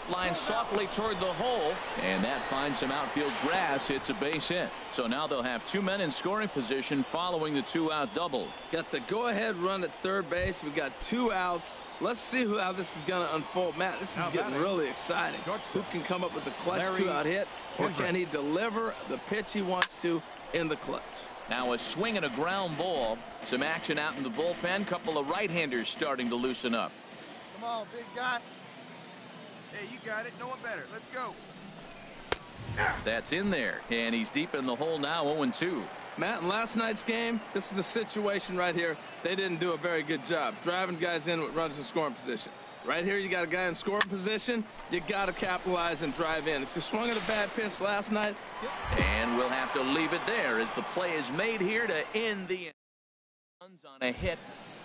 Speaker 1: Line softly toward the hole, and that finds some outfield grass. It's a base hit. So now they'll have 2 men in scoring position following the 2-out double.
Speaker 2: Got the go-ahead run at third base. We've got 2 outs. Let's see how this is going to unfold. Matt, this is getting really exciting. Who can come up with the clutch 2-out hit, or can he deliver the pitch he wants to in the clutch?
Speaker 1: Now a swing and a ground ball. Some action out in the bullpen. Couple of right-handers starting to loosen up.
Speaker 6: Come on, big guy. Hey, you got it. No one better. Let's go.
Speaker 1: That's in there, and he's deep in the hole now, 0-2.
Speaker 2: Matt, in last night's game, this is the situation right here. They didn't do a very good job driving guys in with runners in scoring position. Right here, you got a guy in scoring position. You got to capitalize and drive in. If you swung at a bad pitch last night.
Speaker 1: And we'll have to leave it there as the play is made here to end the inning. Runs on a hit.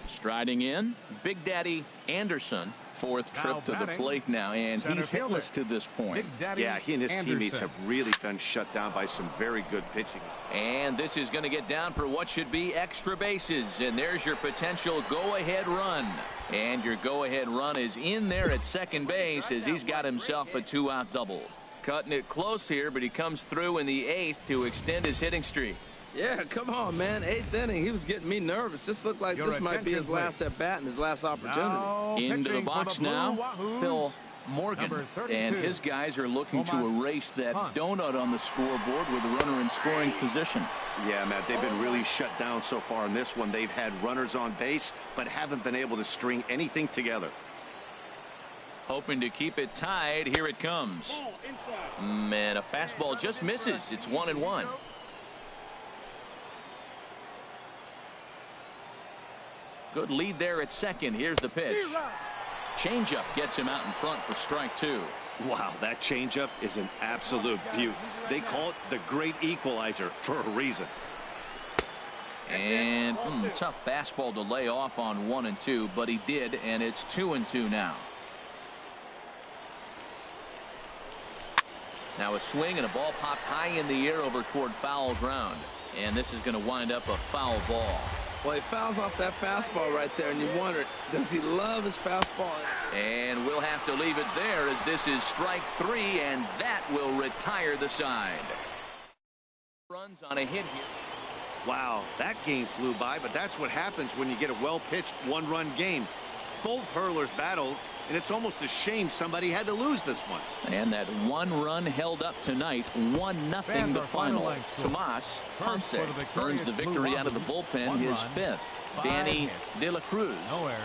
Speaker 1: Striding in, Big Daddy Anderson. 4th trip to the plate now, and he's hitless to this point.
Speaker 3: Yeah, he and his teammates have really been shut down by some very good pitching.
Speaker 1: And this is going to get down for what should be extra bases, and there's your potential go-ahead run. And your go-ahead run is in there at second base as he's got himself a 2-out double. Cutting it close here, but he comes through in the 8th to extend his hitting streak.
Speaker 2: Yeah, come on, man. 8th inning. He was getting me nervous. This looked like this might be his last at-bat and his last opportunity.
Speaker 1: Into the box now, Phil Morgan. And his guys are looking to erase that donut on the scoreboard with a runner in scoring position.
Speaker 3: Yeah, Matt, they've been really shut down so far in this one. They've had runners on base, but haven't been able to string anything together.
Speaker 1: Hoping to keep it tied. Here it comes. Man, a fastball just misses. It's 1-1. Good lead there at second. Here's the pitch. Changeup gets him out in front for strike 2.
Speaker 3: Wow, that changeup is an absolute beaut. They call it the great equalizer for a reason.
Speaker 1: And tough fastball to lay off on 1-2, but he did, and it's 2-2 now. Now a swing and a ball popped high in the air over toward foul ground, and this is going to wind up a foul ball.
Speaker 2: Well, he fouls off that fastball right there, and you wonder, does he love his fastball?
Speaker 1: And we'll have to leave it there as this is strike 3, and that will retire the side. Runs on a hit here.
Speaker 3: Wow, that game flew by, but that's what happens when you get a well-pitched one-run game. Both hurlers battled, and it's almost a shame somebody had to lose this one.
Speaker 1: And that 1 run held up tonight, 1-0 the final. Tomas Ponce earns the victory out of the bullpen, his 5th. Danny De La Cruz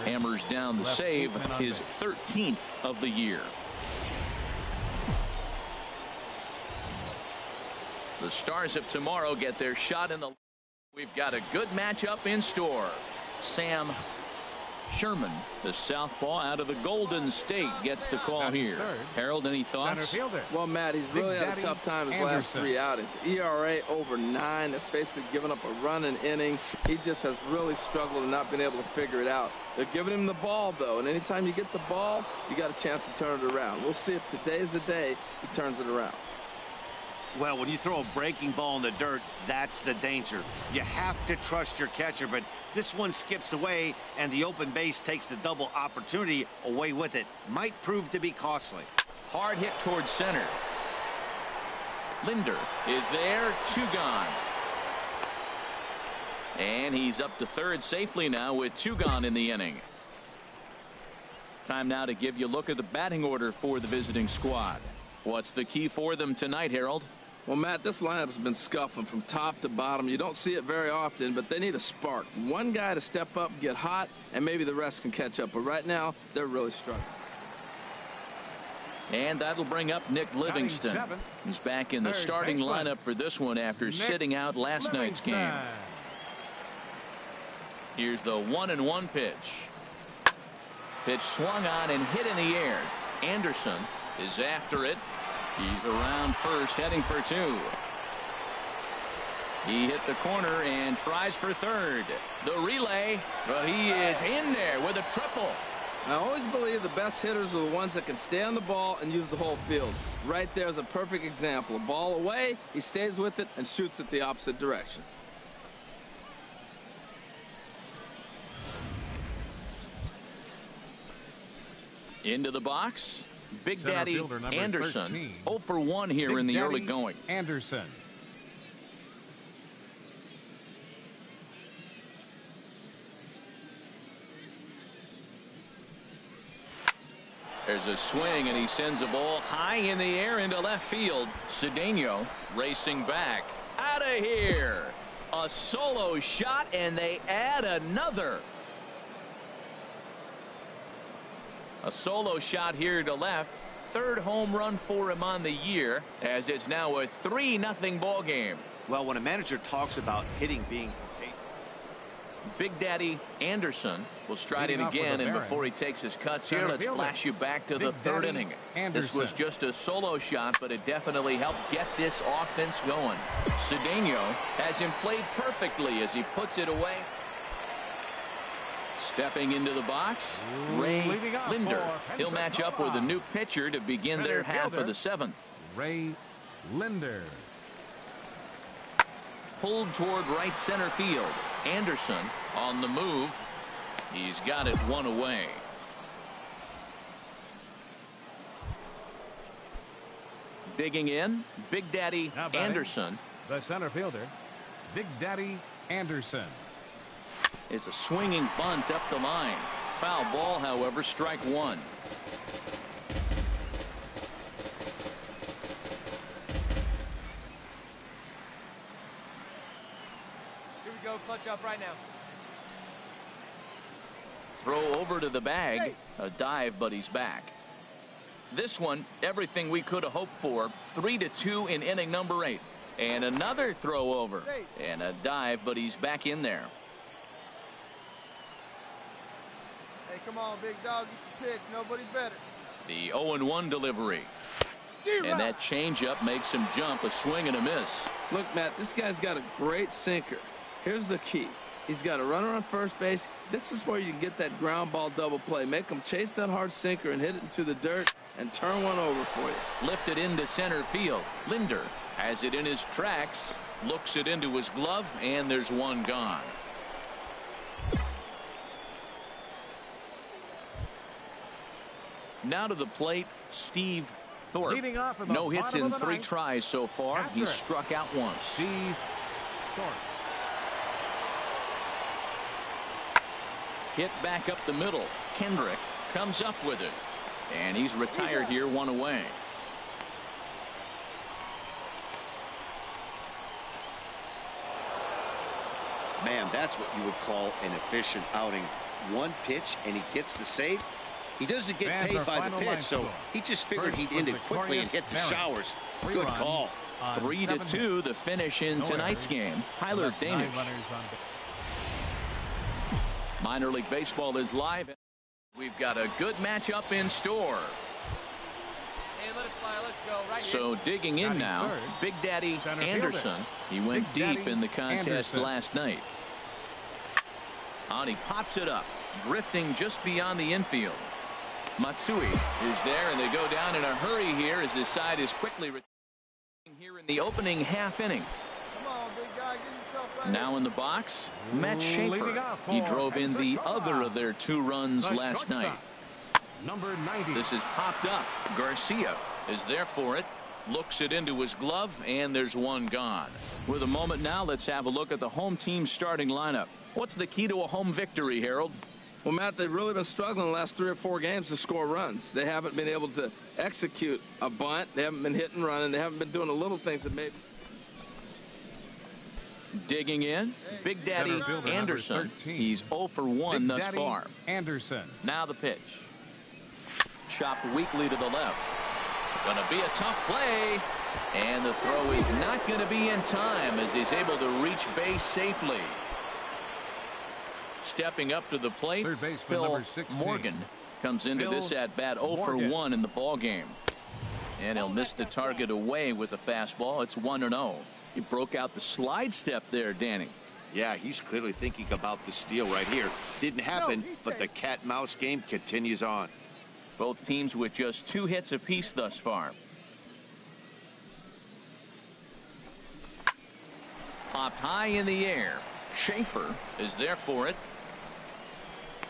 Speaker 1: hammers down the save, his 13th of the year. The Stars of tomorrow get their shot in the. We've got a good matchup in store. Sam Sherman, the southpaw out of the Golden State, gets the call here. Harold, any thoughts?
Speaker 2: Well, Matt, he's really had a tough time his last 3 outings. ERA over 9. That's basically giving up a run an inning. He just has really struggled and not been able to figure it out. They're giving him the ball, though, and anytime you get the ball, you got a chance to turn it around. We'll see if today's the day he turns it around.
Speaker 3: Well, when you throw a breaking ball in the dirt, that's the danger. You have to trust your catcher, but this one skips away, and the open base takes the double opportunity away with it. Might prove to be costly.
Speaker 1: Hard hit towards center. Linder is there. 2 gone. And he's up to third safely now with 2 gone in the inning. Time now to give you a look at the batting order for the visiting squad. What's the key for them tonight, Harold?
Speaker 2: Well, Matt, this lineup has been scuffling from top to bottom. You don't see it very often, but they need a spark. One guy to step up, get hot, and maybe the rest can catch up. But right now, they're really struggling.
Speaker 1: And that'll bring up Nick Livingston. He's back in the starting lineup for this one after sitting out last night's game. Here's the 1-1 pitch. Pitch swung on and hit in the air. Anderson is after it. He's around first, heading for two. He hit the corner and tries for third. The relay, but he is in there with a triple.
Speaker 2: I always believe the best hitters are the ones that can stay on the ball and use the whole field. Right there is a perfect example. A ball away, he stays with it and shoots it the opposite direction.
Speaker 1: Into the box, Big Daddy Anderson.
Speaker 5: 13.
Speaker 1: 0 for 1 here
Speaker 5: Big
Speaker 1: in the
Speaker 5: Daddy
Speaker 1: early going.
Speaker 5: Anderson.
Speaker 1: There's a swing, and he sends a ball high in the air into left field. Cedeno racing back. Out of here. A solo shot, and they add another. A solo shot here to left. Third home run for him on the year, as it's now a 3-0 ball game.
Speaker 3: Well, when a manager talks about hitting being
Speaker 1: Big Daddy Anderson will stride in again, and before he takes his cuts here, let's flash you back to the third inning. This was just a solo shot, but it definitely helped get this offense going. Cedeno has him played perfectly as he puts it away. Stepping into the box, Ray Linder. He'll match up with a new pitcher to begin their half of the seventh.
Speaker 5: Ray Linder.
Speaker 1: Pulled toward right center field. Anderson on the move. He's got it one away. Digging in, Big Daddy Anderson.
Speaker 5: The center fielder, Big Daddy Anderson.
Speaker 1: It's a swinging bunt up the line. Foul ball, however, strike one.
Speaker 4: Here we go, clutch up right now.
Speaker 1: Throw over to the bag. A dive, but he's back. This one, everything we could have hoped for. 3-2 in inning number 8. And another throw over. And a dive, but he's back in there.
Speaker 6: Hey, come on, big dog. You can pitch. Nobody better.
Speaker 1: The 0-1 delivery. And that changeup makes him jump. A swing and a miss.
Speaker 2: Look, Matt, this guy's got a great sinker. Here's the key. He's got a runner on first base. This is where you get that ground ball double play. Make him chase that hard sinker and hit it into the dirt and turn one over for you.
Speaker 1: Lifted into center field. Linder has it in his tracks. Looks it into his glove, and there's one gone. Now to the plate, Steve Thorpe. No hits in 3 tries so far. He's struck out once.
Speaker 5: Steve Thorpe.
Speaker 1: Hit back up the middle. Kendrick comes up with it. And he's retired here, one away.
Speaker 3: Man, that's what you would call an efficient outing. One pitch, and he gets the save. He doesn't get paid by the pitch, so he just figured he'd end it quickly and hit the showers. Good call.
Speaker 1: 3-2, the finish in tonight's game. Tyler Danish. Minor League Baseball is live. We've got a good matchup in store.
Speaker 4: Hey, let it fly. Let's go. Right
Speaker 1: So digging in now, Big Daddy Anderson. He went deep in the contest last night. And he pops it up, drifting just beyond the infield. Matsui is there, and they go down in a hurry here as his side is quickly returning here in the opening half inning.
Speaker 6: Come on, big guy. Get yourself right
Speaker 1: Now in the box, Matt Schaefer. He drove in the other of their 2 runs last night.
Speaker 5: Number 90.
Speaker 1: This is popped up. Garcia is there for it. Looks it into his glove, and there's one gone. With a moment now, let's have a look at the home team starting lineup. What's the key to a home victory, Harold?
Speaker 2: Well, Matt, they've really been struggling the last 3 or 4 games to score runs. They haven't been able to execute a bunt. They haven't been hitting, running. They haven't been doing the little things that made.
Speaker 1: Digging in, Big Daddy Anderson. He's 0 for 1 thus far.
Speaker 5: Anderson.
Speaker 1: Now the pitch. Chopped weakly to the left. Gonna be a tough play. And the throw is not going to be in time as he's able to reach base safely. Stepping up to the plate, Phil Morgan comes into this at bat 0 for 1 in the ball game. And he'll miss the target away with a fastball. It's 1-0. He broke out the slide step there, Danny.
Speaker 3: Yeah, he's clearly thinking about the steal right here. Didn't happen, but the cat-mouse game continues on.
Speaker 1: Both teams with just 2 hits apiece thus far. Popped high in the air. Schaefer is there for it.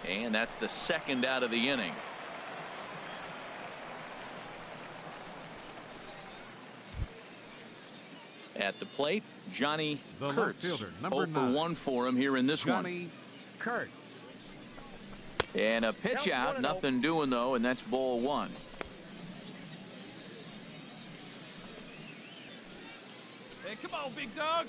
Speaker 1: And that's the second out of the inning. At the plate, Johnny Kurtz. 0 for 1 for him here in this one.
Speaker 5: Johnny Kurtz.
Speaker 1: And a pitch out. Nothing doing, though, and that's ball 1.
Speaker 6: Hey, come on, big dog.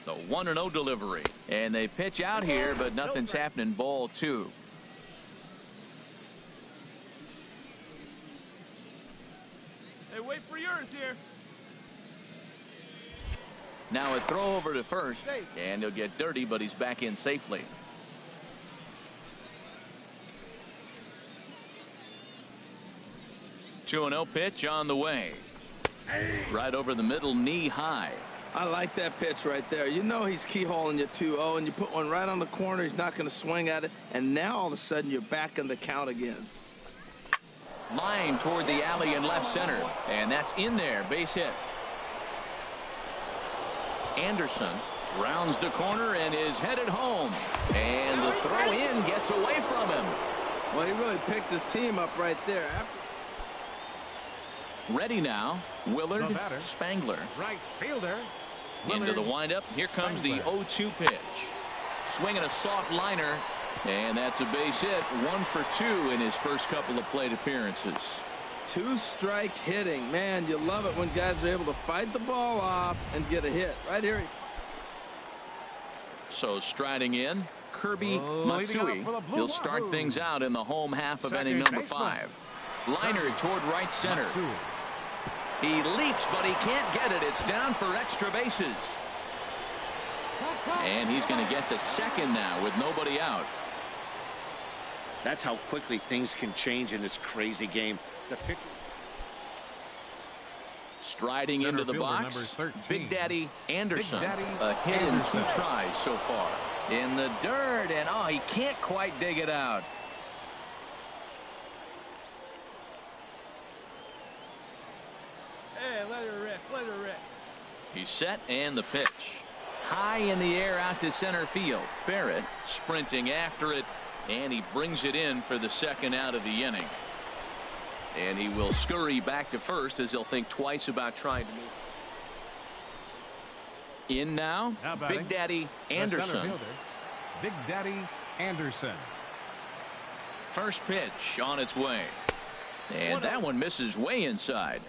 Speaker 1: The 1-0 delivery. And they pitch out here, but nothing's happening. Ball 2.
Speaker 6: Hey, wait for yours here.
Speaker 1: Now a throw over to first. And he'll get dirty, but he's back in safely. Hey. 2-0 pitch on the way. Right over the middle, knee high.
Speaker 2: I like that pitch right there. You know he's keyholing you 2-0, and you put one right on the corner. He's not going to swing at it. And now all of a sudden you're back in the count again.
Speaker 1: Line toward the alley in left center. And that's in there. Base hit. Anderson rounds the corner and is headed home. And the throw in gets away from him.
Speaker 2: Well, he really picked his team up right there.
Speaker 1: Ready now. Willard Spangler.
Speaker 5: Right fielder.
Speaker 1: Into the windup. Here comes the 0-2 pitch. Swinging a soft liner. And that's a base hit. 1 for 2 in his first couple of plate appearances.
Speaker 2: 2-strike hitting. Man, you love it when guys are able to fight the ball off and get a hit. Right here.
Speaker 1: So striding in, Kirby Matsui. He'll start things out in the home half of inning number 5. Liner toward right center. He leaps, but he can't get it. It's down for extra bases. And he's going to get to second now with nobody out.
Speaker 3: That's how quickly things can change in this crazy game. The pitcher
Speaker 1: striding into the box, Big Daddy Anderson. A hit in 2 tries so far. In the dirt, and oh, he can't quite dig it out.
Speaker 6: Hey, let her rip, let her rip.
Speaker 1: He's set, and the pitch. High in the air out to center field. Barrett sprinting after it, and he brings it in for the second out of the inning. And he will scurry back to first as he'll think twice about trying to move. In now, Big Daddy Anderson.
Speaker 5: Big Daddy Anderson.
Speaker 1: First pitch on its way. And that one misses way inside.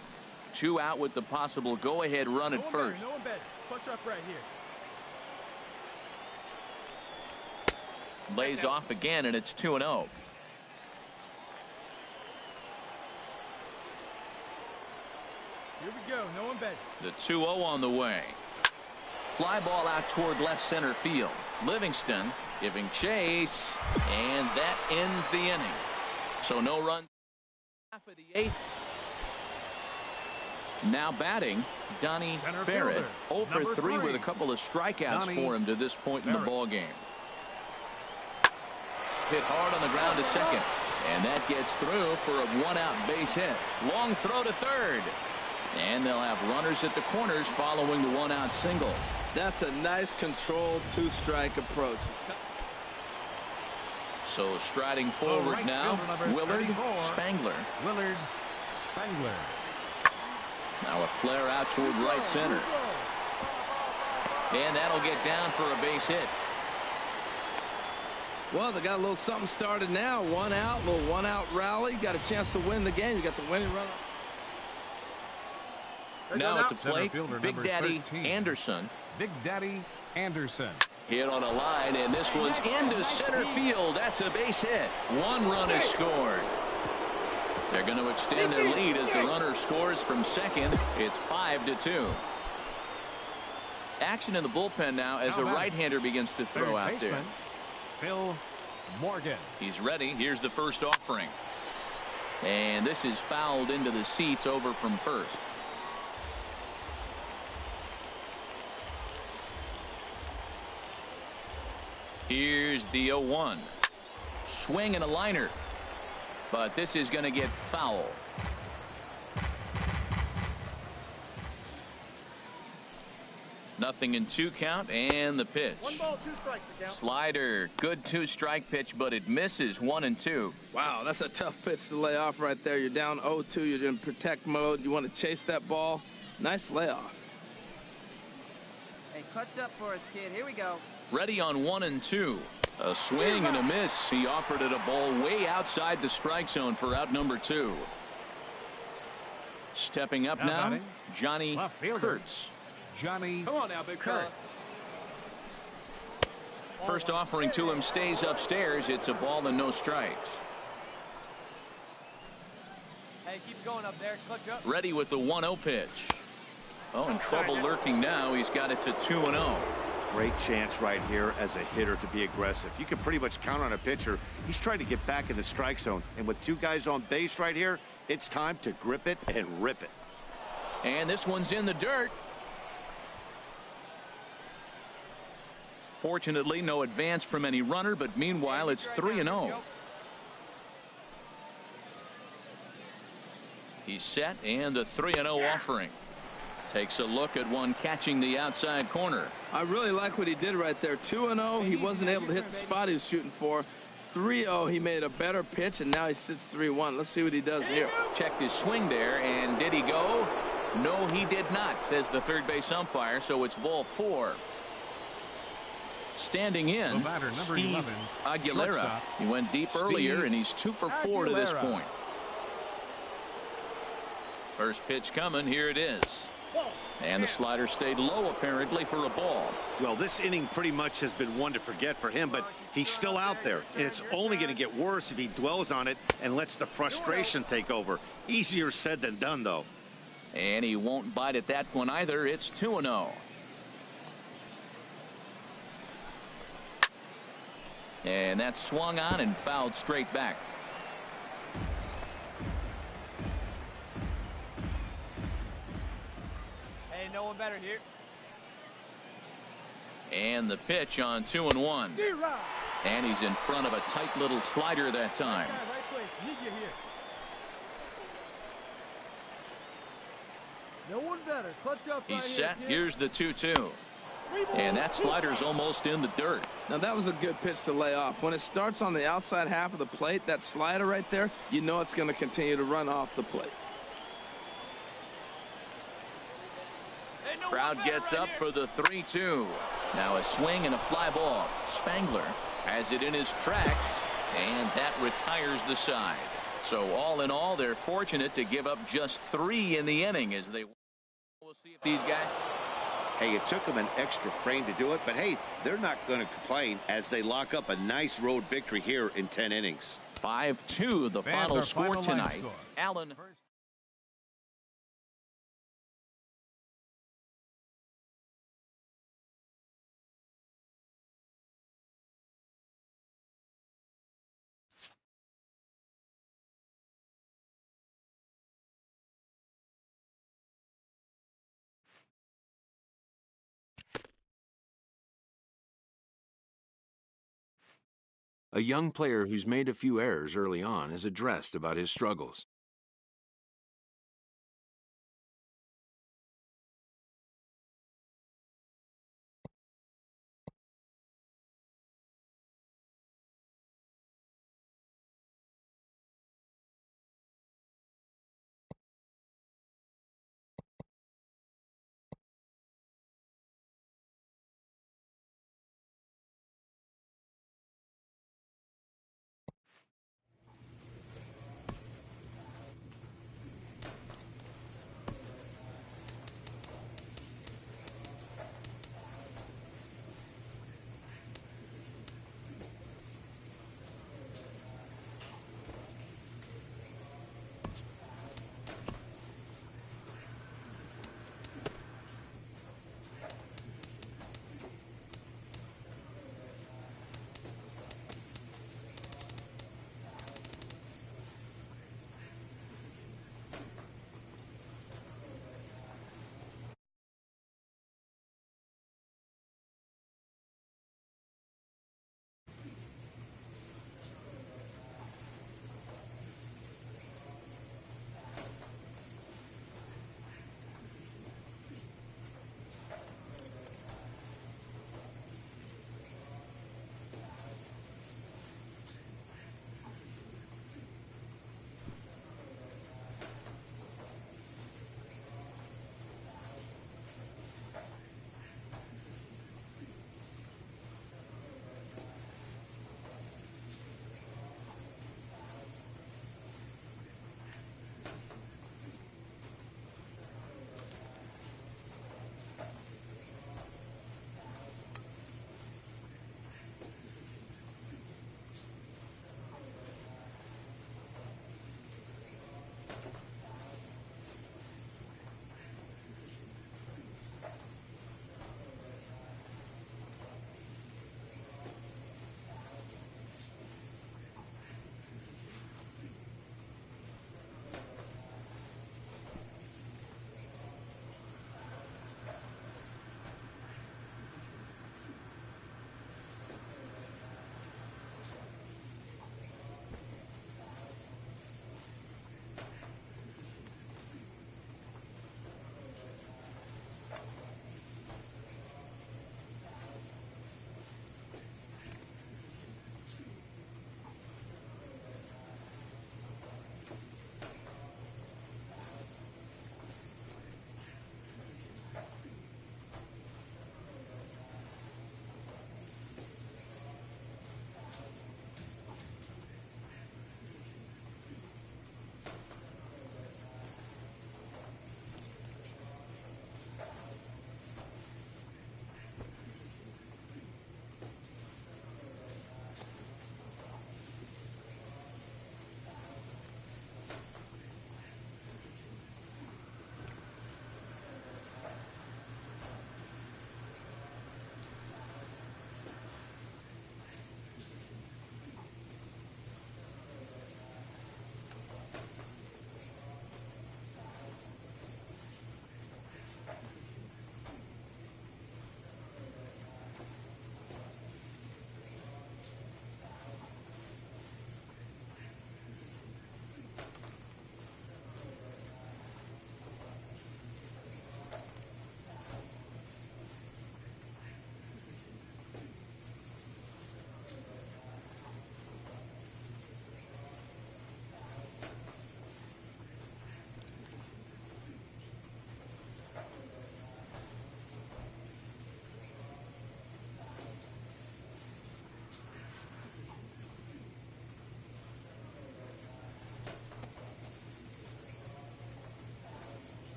Speaker 1: 2 out with the possible go-ahead run at first.
Speaker 6: No one bet. Punch up right here.
Speaker 1: Lays off again, and it's 2-0.
Speaker 6: Here we go. No one bet.
Speaker 1: The 2-0 on the way. Fly ball out toward left center field. Livingston giving chase, and that ends the inning. So no runs. Half of the 8th. Now batting, Donnie Barrett. 0 for 3 with a couple of strikeouts for him to this point in the ball game. Hit hard on the ground to second, and that gets through for a 1-out base hit. Long throw to third, and they'll have runners at the corners following the 1-out single.
Speaker 2: That's a nice controlled 2-strike approach.
Speaker 1: So striding forward now, Willard Spangler.
Speaker 5: Willard Spangler.
Speaker 1: Now a flare out toward right center, and that'll get down for a base hit.
Speaker 2: Well, they got a little something started now. 1 out, little 1-out rally. Got a chance to win the game. You got the winning run.
Speaker 1: Now at the plate, Big Daddy
Speaker 5: 13.
Speaker 1: Anderson.
Speaker 5: Big Daddy Anderson.
Speaker 1: Hit on a line, and this one's into center field. That's a base hit. 1 run is scored. They're going to extend their lead as the runner scores from second. It's 5-2. Action in the bullpen now as a right-hander begins to throw out there.
Speaker 5: Phil Morgan.
Speaker 1: He's ready. Here's the first offering. And this is fouled into the seats over from first. Here's the 0-1. Swing and a liner. But this is going to get foul. Nothing in 2 count and the pitch.
Speaker 6: 1 ball, 2 strikes.
Speaker 1: Slider. Good 2-strike pitch, but it misses 1-2.
Speaker 2: Wow, that's a tough pitch to lay off right there. You're down 0-2. You're in protect mode. You want to chase that ball. Nice layoff.
Speaker 4: Hey, clutch up for us, kid. Here we go.
Speaker 1: Ready on 1-2. A swing and a miss. He offered it a ball way outside the strike zone for out number 2. Stepping up now, Johnny Kurtz.
Speaker 5: Johnny.
Speaker 6: Come on now, big fella.
Speaker 1: First offering to him stays upstairs. It's a ball and no strikes.
Speaker 6: Hey, keep going up there. Clutch up.
Speaker 1: Ready with the 1-0 pitch. Oh, in trouble lurking now. He's got it to 2-0.
Speaker 3: Great chance right here as a hitter to be aggressive. You can pretty much count on a pitcher. He's trying to get back in the strike zone. And with 2 guys on base right here, it's time to grip it and rip it.
Speaker 1: And this one's in the dirt. Fortunately, no advance from any runner, but meanwhile, it's 3-0. He's set, and the 3-0 offering. Takes a look at one catching the outside corner.
Speaker 2: I really like what he did right there. 2-0. He wasn't able to hit the spot he was shooting for. 3-0. He made a better pitch, and now he sits 3-1. Let's see what he does here.
Speaker 1: Checked his swing there, and did he go? No, he did not, says the third base umpire, so it's ball 4. Standing in, Steve
Speaker 5: 11,
Speaker 1: Aguilera. He went deep earlier, and he's 2 for 4 to this point. First pitch coming. Here it is. And the slider stayed low, apparently, for a ball.
Speaker 3: Well, this inning pretty much has been one to forget for him, but he's still out there. And it's only going to get worse if he dwells on it and lets the frustration take over. Easier said than done, though.
Speaker 1: And he won't bite at that one either. It's 2-0. And that's swung on and fouled straight back.
Speaker 6: Hey, no one better here.
Speaker 1: And the pitch on 2-1. And he's in front of a tight little slider that time.
Speaker 6: Right place. Need you here. No one better. Clutch up.
Speaker 1: He's set. Here's the 2-2. And that slider's almost in the dirt.
Speaker 2: Now that was a good pitch to lay off. When it starts on the outside half of the plate, that slider right there, you know it's going to continue to run off the plate.
Speaker 1: Crowd gets up for the 3-2. Now a swing and a fly ball. Spangler has it in his tracks, and that retires the side. So all in all, they're fortunate to give up just 3 in the inning as they. We'll see if these guys.
Speaker 3: Hey, it took them an extra frame to do it, but hey, they're not going to complain as they lock up a nice road victory here in 10 innings.
Speaker 1: 5-2, the final score tonight. Allen.
Speaker 7: A young player who's made a few errors early on is addressed about his struggles.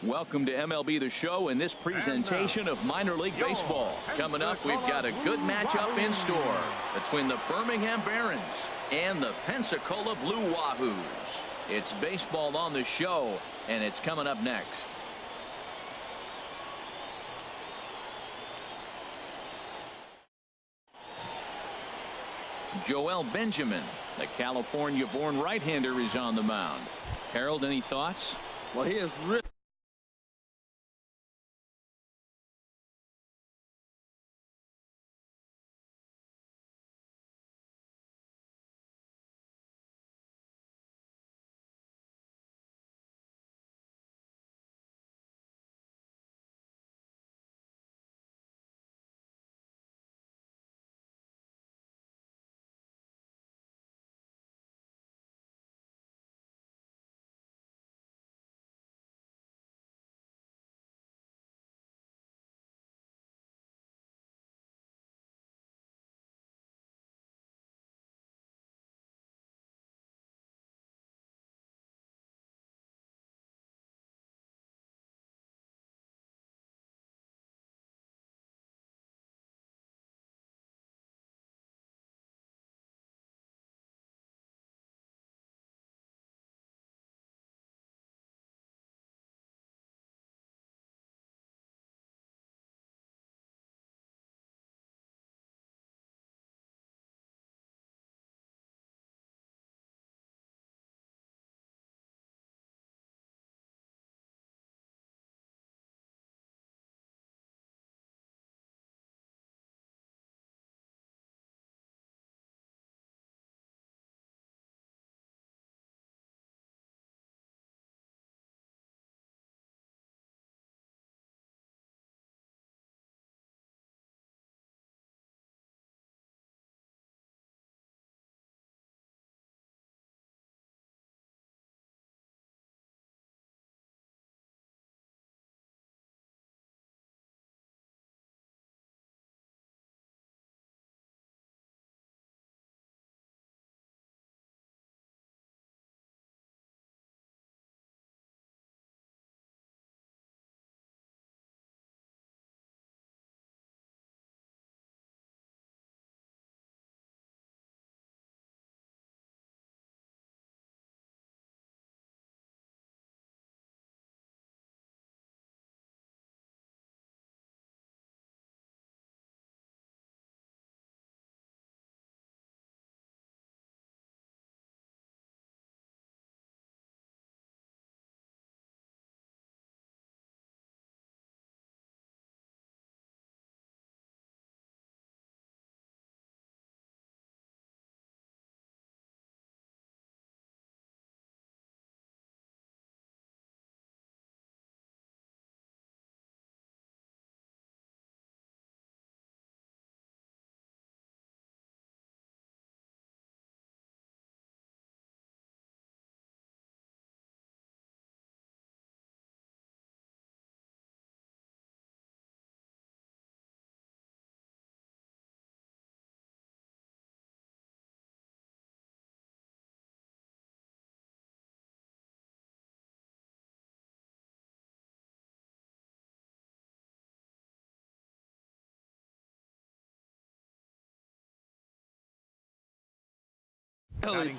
Speaker 1: Welcome to MLB The Show and this presentation of minor league baseball. Coming up, we've got a good matchup in store between the Birmingham Barons and the Pensacola Blue Wahoos. It's baseball on the show, and it's coming up next. Joel Benjamin, the California-born right-hander, is on the mound. Harold, any thoughts?
Speaker 2: Well, he is really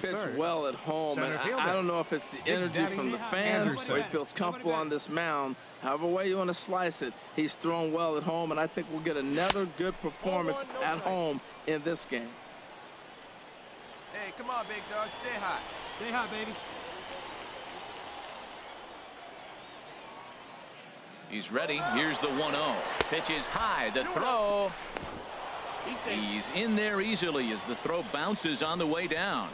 Speaker 2: pitched well at home, and I don't know if it's the energy from the fans or he feels comfortable on this mound. However way you want to slice it, he's thrown well at home, and I think we'll get another good performance at home in this game.
Speaker 6: Hey, come on, big dog. Stay hot. Stay hot, baby.
Speaker 1: He's ready. Here's the 1-0. Pitch is high. The throw. He's in there easily as the throw bounces on the way down.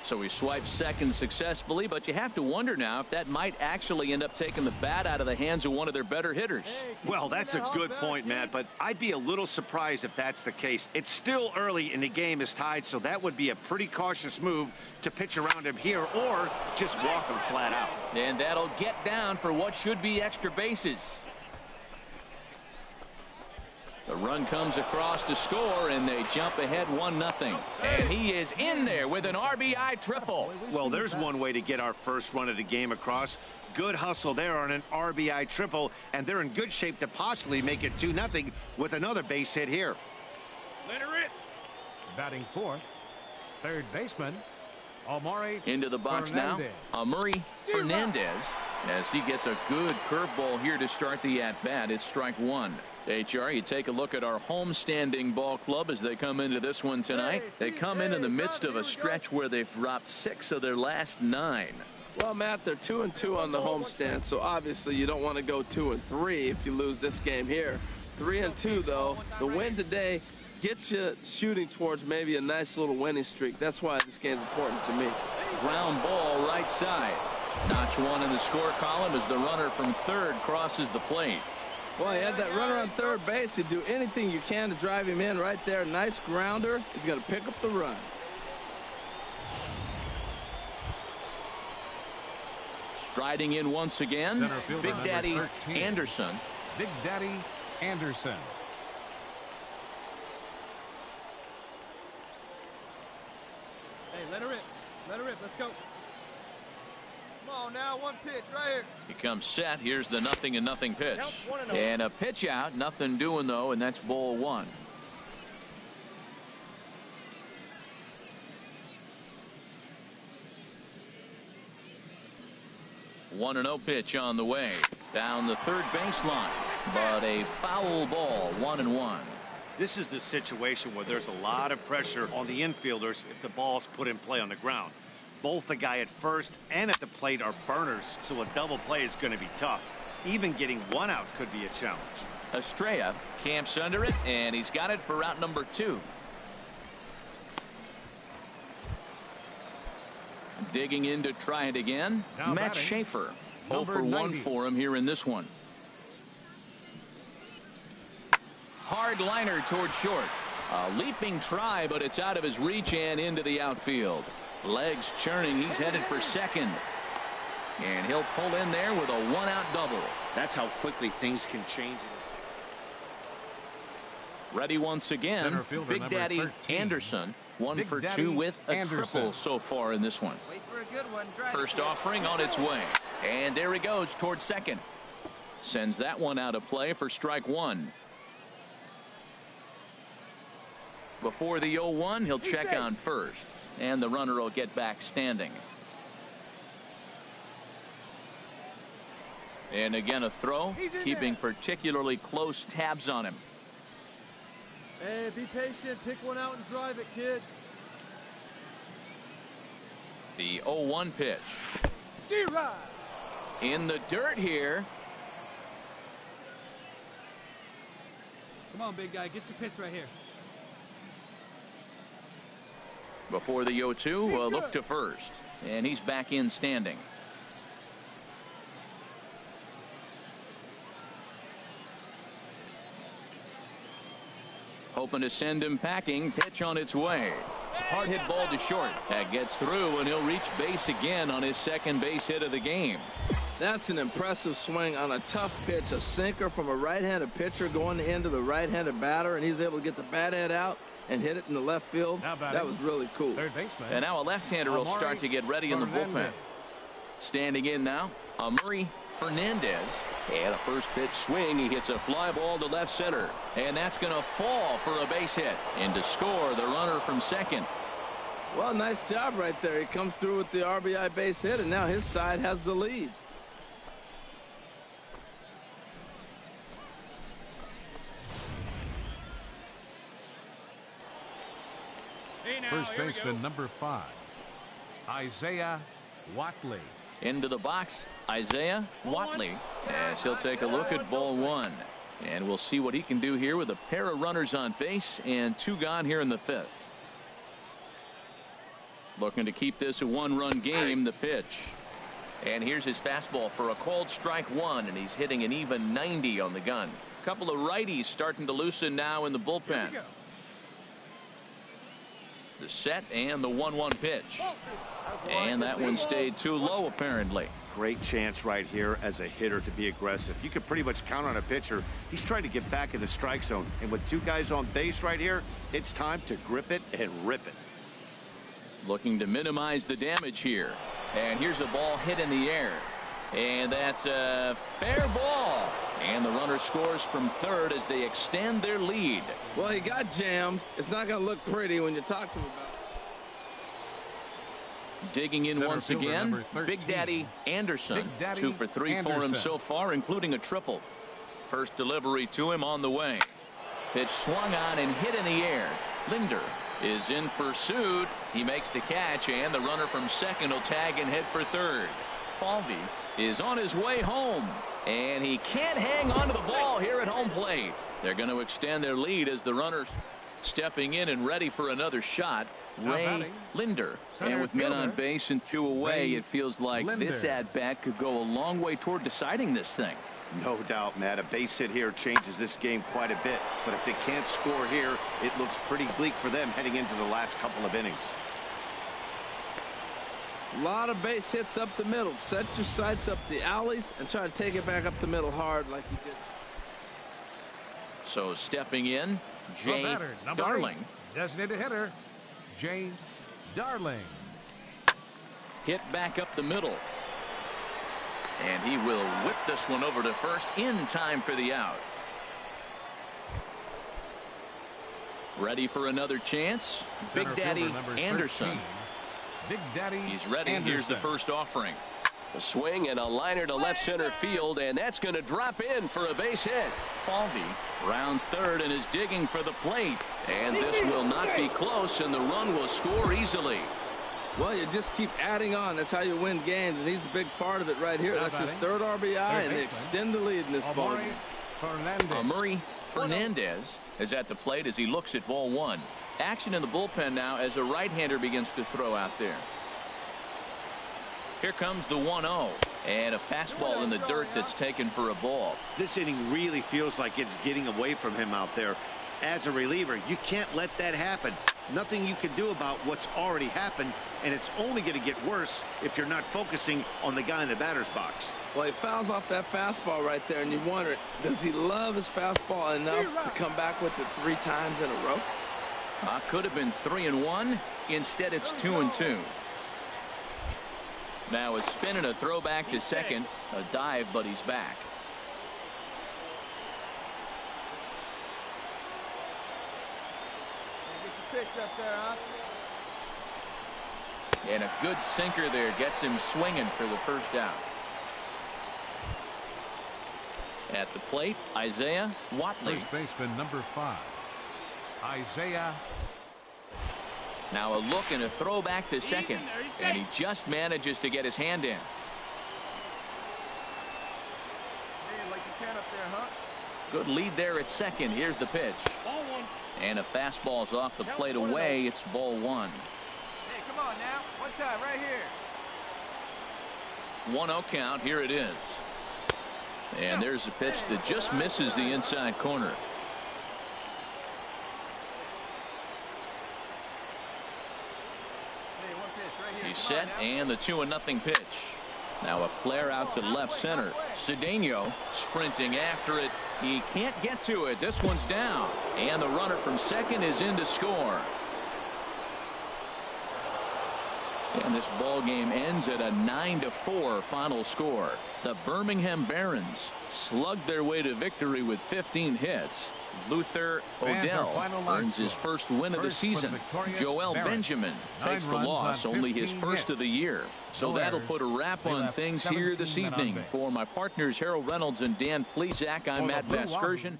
Speaker 1: So he swipes second successfully, but you have to wonder now if that might actually end up taking the bat out of the hands of one of their better hitters.
Speaker 3: Well, that's a good point, Matt, but I'd be a little surprised if that's the case. It's still early and the game is tied, so that would be a pretty cautious move to pitch around him here or just walk him flat out.
Speaker 1: And that'll get down for what should be extra bases. The run comes across to score, and they jump ahead 1-0. And he is in there with an RBI triple.
Speaker 3: Well, there's one way to get our first run of the game across. Good hustle there on an RBI triple, and they're in good shape to possibly make it 2-0 with another base hit here.
Speaker 6: Let her rip.
Speaker 5: Batting fourth, third baseman, Omari
Speaker 1: into the box
Speaker 5: Fernandez.
Speaker 1: now. Amuri Fernandez, as he gets a good curveball here to start the at-bat. It's strike one. HR, you take a look at our homestanding ball club as they come into this one tonight. They come in the midst of a stretch where they've dropped 6 of their last 9.
Speaker 2: Well, Matt, they're 2-2 on the homestand, so obviously you don't want to go 2-3 if you lose this game here. 3-2, though. The win today gets you shooting towards maybe a nice little winning streak. That's why this game's important to me.
Speaker 1: Ground ball right side. Notch one in the score column as the runner from third crosses the plate.
Speaker 2: Well, he had that runner on third base. You do anything you can to drive him in right there. Nice grounder. He's going to pick up the run.
Speaker 1: Striding in once again, Big Daddy
Speaker 5: 13.
Speaker 1: Anderson.
Speaker 5: Big Daddy Anderson.
Speaker 6: Hey, let her rip. Let her rip. Let's go. Come on now, one pitch right here.
Speaker 1: He comes set. Here's the 0-0 pitch. And a pitch out. Nothing doing, though, and that's ball one. One 1-0 pitch on the way. Down the third baseline. But a foul ball, 1-1.
Speaker 3: This is the situation where there's a lot of pressure on the infielders if the ball's put in play on the ground. Both the guy at first and at the plate are burners, so a double play is going to be tough. Even getting one out could be a challenge.
Speaker 1: Estrella camps under it, and he's got it for route number 2. Digging in to try it again.
Speaker 5: Now
Speaker 1: Matt
Speaker 5: batting,
Speaker 1: Schaefer. 0
Speaker 5: number
Speaker 1: for 1
Speaker 5: 90.
Speaker 1: for him here in this one. Hard liner toward short. A leaping try, but it's out of his reach and into the outfield. Legs churning. He's headed for second. And he'll pull in there with a 1-out double.
Speaker 3: That's how quickly things can change.
Speaker 1: Ready once again.
Speaker 5: Center fielder
Speaker 1: Big
Speaker 5: number
Speaker 1: Daddy
Speaker 5: 13.
Speaker 1: Anderson. 1
Speaker 5: Big
Speaker 1: for
Speaker 5: Daddy
Speaker 1: 2 with a
Speaker 5: Anderson.
Speaker 1: triple so far in this one.
Speaker 4: Wait for a good one. Drive
Speaker 1: First
Speaker 4: it.
Speaker 1: offering on its way. And there he goes towards second. Sends that one out of play for strike one. Before the 0-1, he'll check on first. And the runner will get back standing. And again a throw, keeping particularly close tabs on him.
Speaker 6: Hey, be patient. Pick one out and drive it, kid.
Speaker 1: The 0-1 pitch.
Speaker 6: D-Ride.
Speaker 1: In the dirt here.
Speaker 6: Come on, big guy. Get your pitch right here.
Speaker 1: Before the 0-2, a look to first. And he's back in standing. Hoping to send him packing. Pitch on its way. Hard hit ball to short. That gets through, and he'll reach base again on his second base hit of the game.
Speaker 2: That's an impressive swing on a tough pitch. A sinker from a right-handed pitcher going into the right-handed batter, and he's able to get the bat head out and hit it in the left field. That was really cool.
Speaker 5: Third baseman.
Speaker 1: And now a left-hander will start to get ready in the bullpen. Standing in now, Amuri Fernandez. And a first pitch swing. He hits a fly ball to left center. And that's going to fall for a base hit. And to score, the runner from second.
Speaker 2: Well, nice job right there. He comes through with the RBI base hit, and now his side has the lead.
Speaker 6: Hey, now,
Speaker 5: First
Speaker 6: here we go.
Speaker 5: baseman number 5, Isaiah Watley.
Speaker 1: Into the box, Isaiah Watley, as he'll take a look at ball one. And we'll see what he can do here with a pair of runners on base and 2 gone here in the 5th. Looking to keep this a 1-run game. The pitch. And here's his fastball for a called strike 1, and he's hitting an even 90 on the gun. A couple of righties starting to loosen now in the bullpen. The set and the 1-1 pitch. And that one stayed too low, apparently.
Speaker 3: Great chance right here as a hitter to be aggressive. You can pretty much count on a pitcher. He's trying to get back in the strike zone. And with 2 guys on base right here, it's time to grip it and rip it.
Speaker 1: Looking to minimize the damage here. And here's a ball hit in the air. And that's a fair ball. And the runner scores from third as they extend their lead.
Speaker 2: Well, he got jammed. It's not going to look pretty when you talk to him about it.
Speaker 1: Digging in once again, Big Daddy Anderson.
Speaker 5: Big Daddy
Speaker 1: 2 for 3 for him so far, including a triple. First delivery to him on the way. Pitch swung on and hit in the air. Linder is in pursuit. He makes the catch, and the runner from second will tag and hit for third. Falvey is on his way home, and he can't hang on to the ball here at home plate. They're going to extend their lead as the runners stepping in and ready for another shot. Ray Linder. And with men on base and 2 away, it feels like this at-bat could go a long way toward deciding this thing.
Speaker 3: No doubt, Matt. A base hit here changes this game quite a bit. But if they can't score here, it looks pretty bleak for them heading into the last couple of innings.
Speaker 2: A lot of base hits up the middle. Set your sights up the alleys and try to take it back up the middle hard like you did.
Speaker 1: So stepping in, Jay Darling.
Speaker 5: Designated hitter, Jay Darling.
Speaker 1: Hit back up the middle. And he will whip this one over to first in time for the out. Ready for another chance. Big Daddy Anderson.
Speaker 5: Big Daddy
Speaker 1: He's ready.
Speaker 5: Anderson.
Speaker 1: Here's the first offering.
Speaker 8: A swing and a liner to left center field, and that's going to drop in for a base hit.
Speaker 1: Falvey rounds third and is digging for the plate. And this will not be close, and the run will score easily.
Speaker 2: Well, you just keep adding on. That's how you win games, and he's a big part of it right here. That's his third RBI, and they extend the lead in this ball game.
Speaker 1: Amuri Fernandez is at the plate as he looks at ball one. Action in the bullpen now as a right-hander begins to throw out there. Here comes the 1-0, and a fastball in the dirt that's taken for a ball.
Speaker 3: This inning really feels like it's getting away from him out there. As a reliever, you can't let that happen. Nothing you can do about what's already happened, and it's only going to get worse if you're not focusing on the guy in the batter's box.
Speaker 2: Well, he fouls off that fastball right there, and you wonder, does he love his fastball enough to come back with it 3 times in a row?
Speaker 1: Could have been 3-1. Instead, it's 2-2. Now a spin and a throwback to second. A dive, but he's back.
Speaker 6: Pitch up there, huh?
Speaker 1: And a good sinker there gets him swinging for the first out. At the plate, Isaiah Watley.
Speaker 5: First baseman number 5, Isaiah.
Speaker 1: Now a look and a throwback to second, and he just manages to get his hand in.
Speaker 6: Hey, like you can up there, huh?
Speaker 1: Good lead there at second. Here's the pitch. And a fastball's off the plate away. It's ball 1.
Speaker 6: Hey, come on now. One time, right here.
Speaker 1: 1-0 count. Here it is. And there's a pitch that just misses the inside corner.
Speaker 6: Hey, one pitch right here.
Speaker 1: He's set, and the 2-0 pitch. Now a flare out to left center. Cedeno sprinting after it. He can't get to it. This one's down. And the runner from second is in to score. And this ball game ends at a 9-4 final score. The Birmingham Barons slugged their way to victory with 15 hits. Luther Odell earns his first win of the season. Joel Benjamin takes the loss, only his first of the year. So that'll put a wrap on things here this evening. For my partners Harold Reynolds and Dan Plesac, I'm Matt Vasgersian.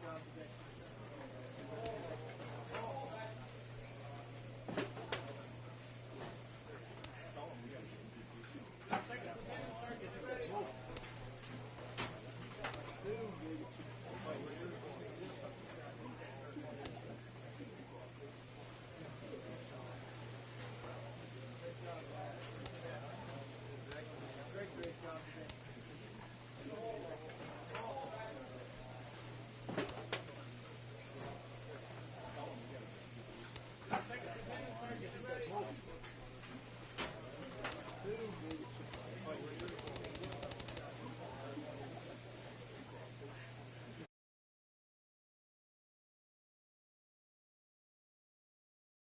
Speaker 6: job today.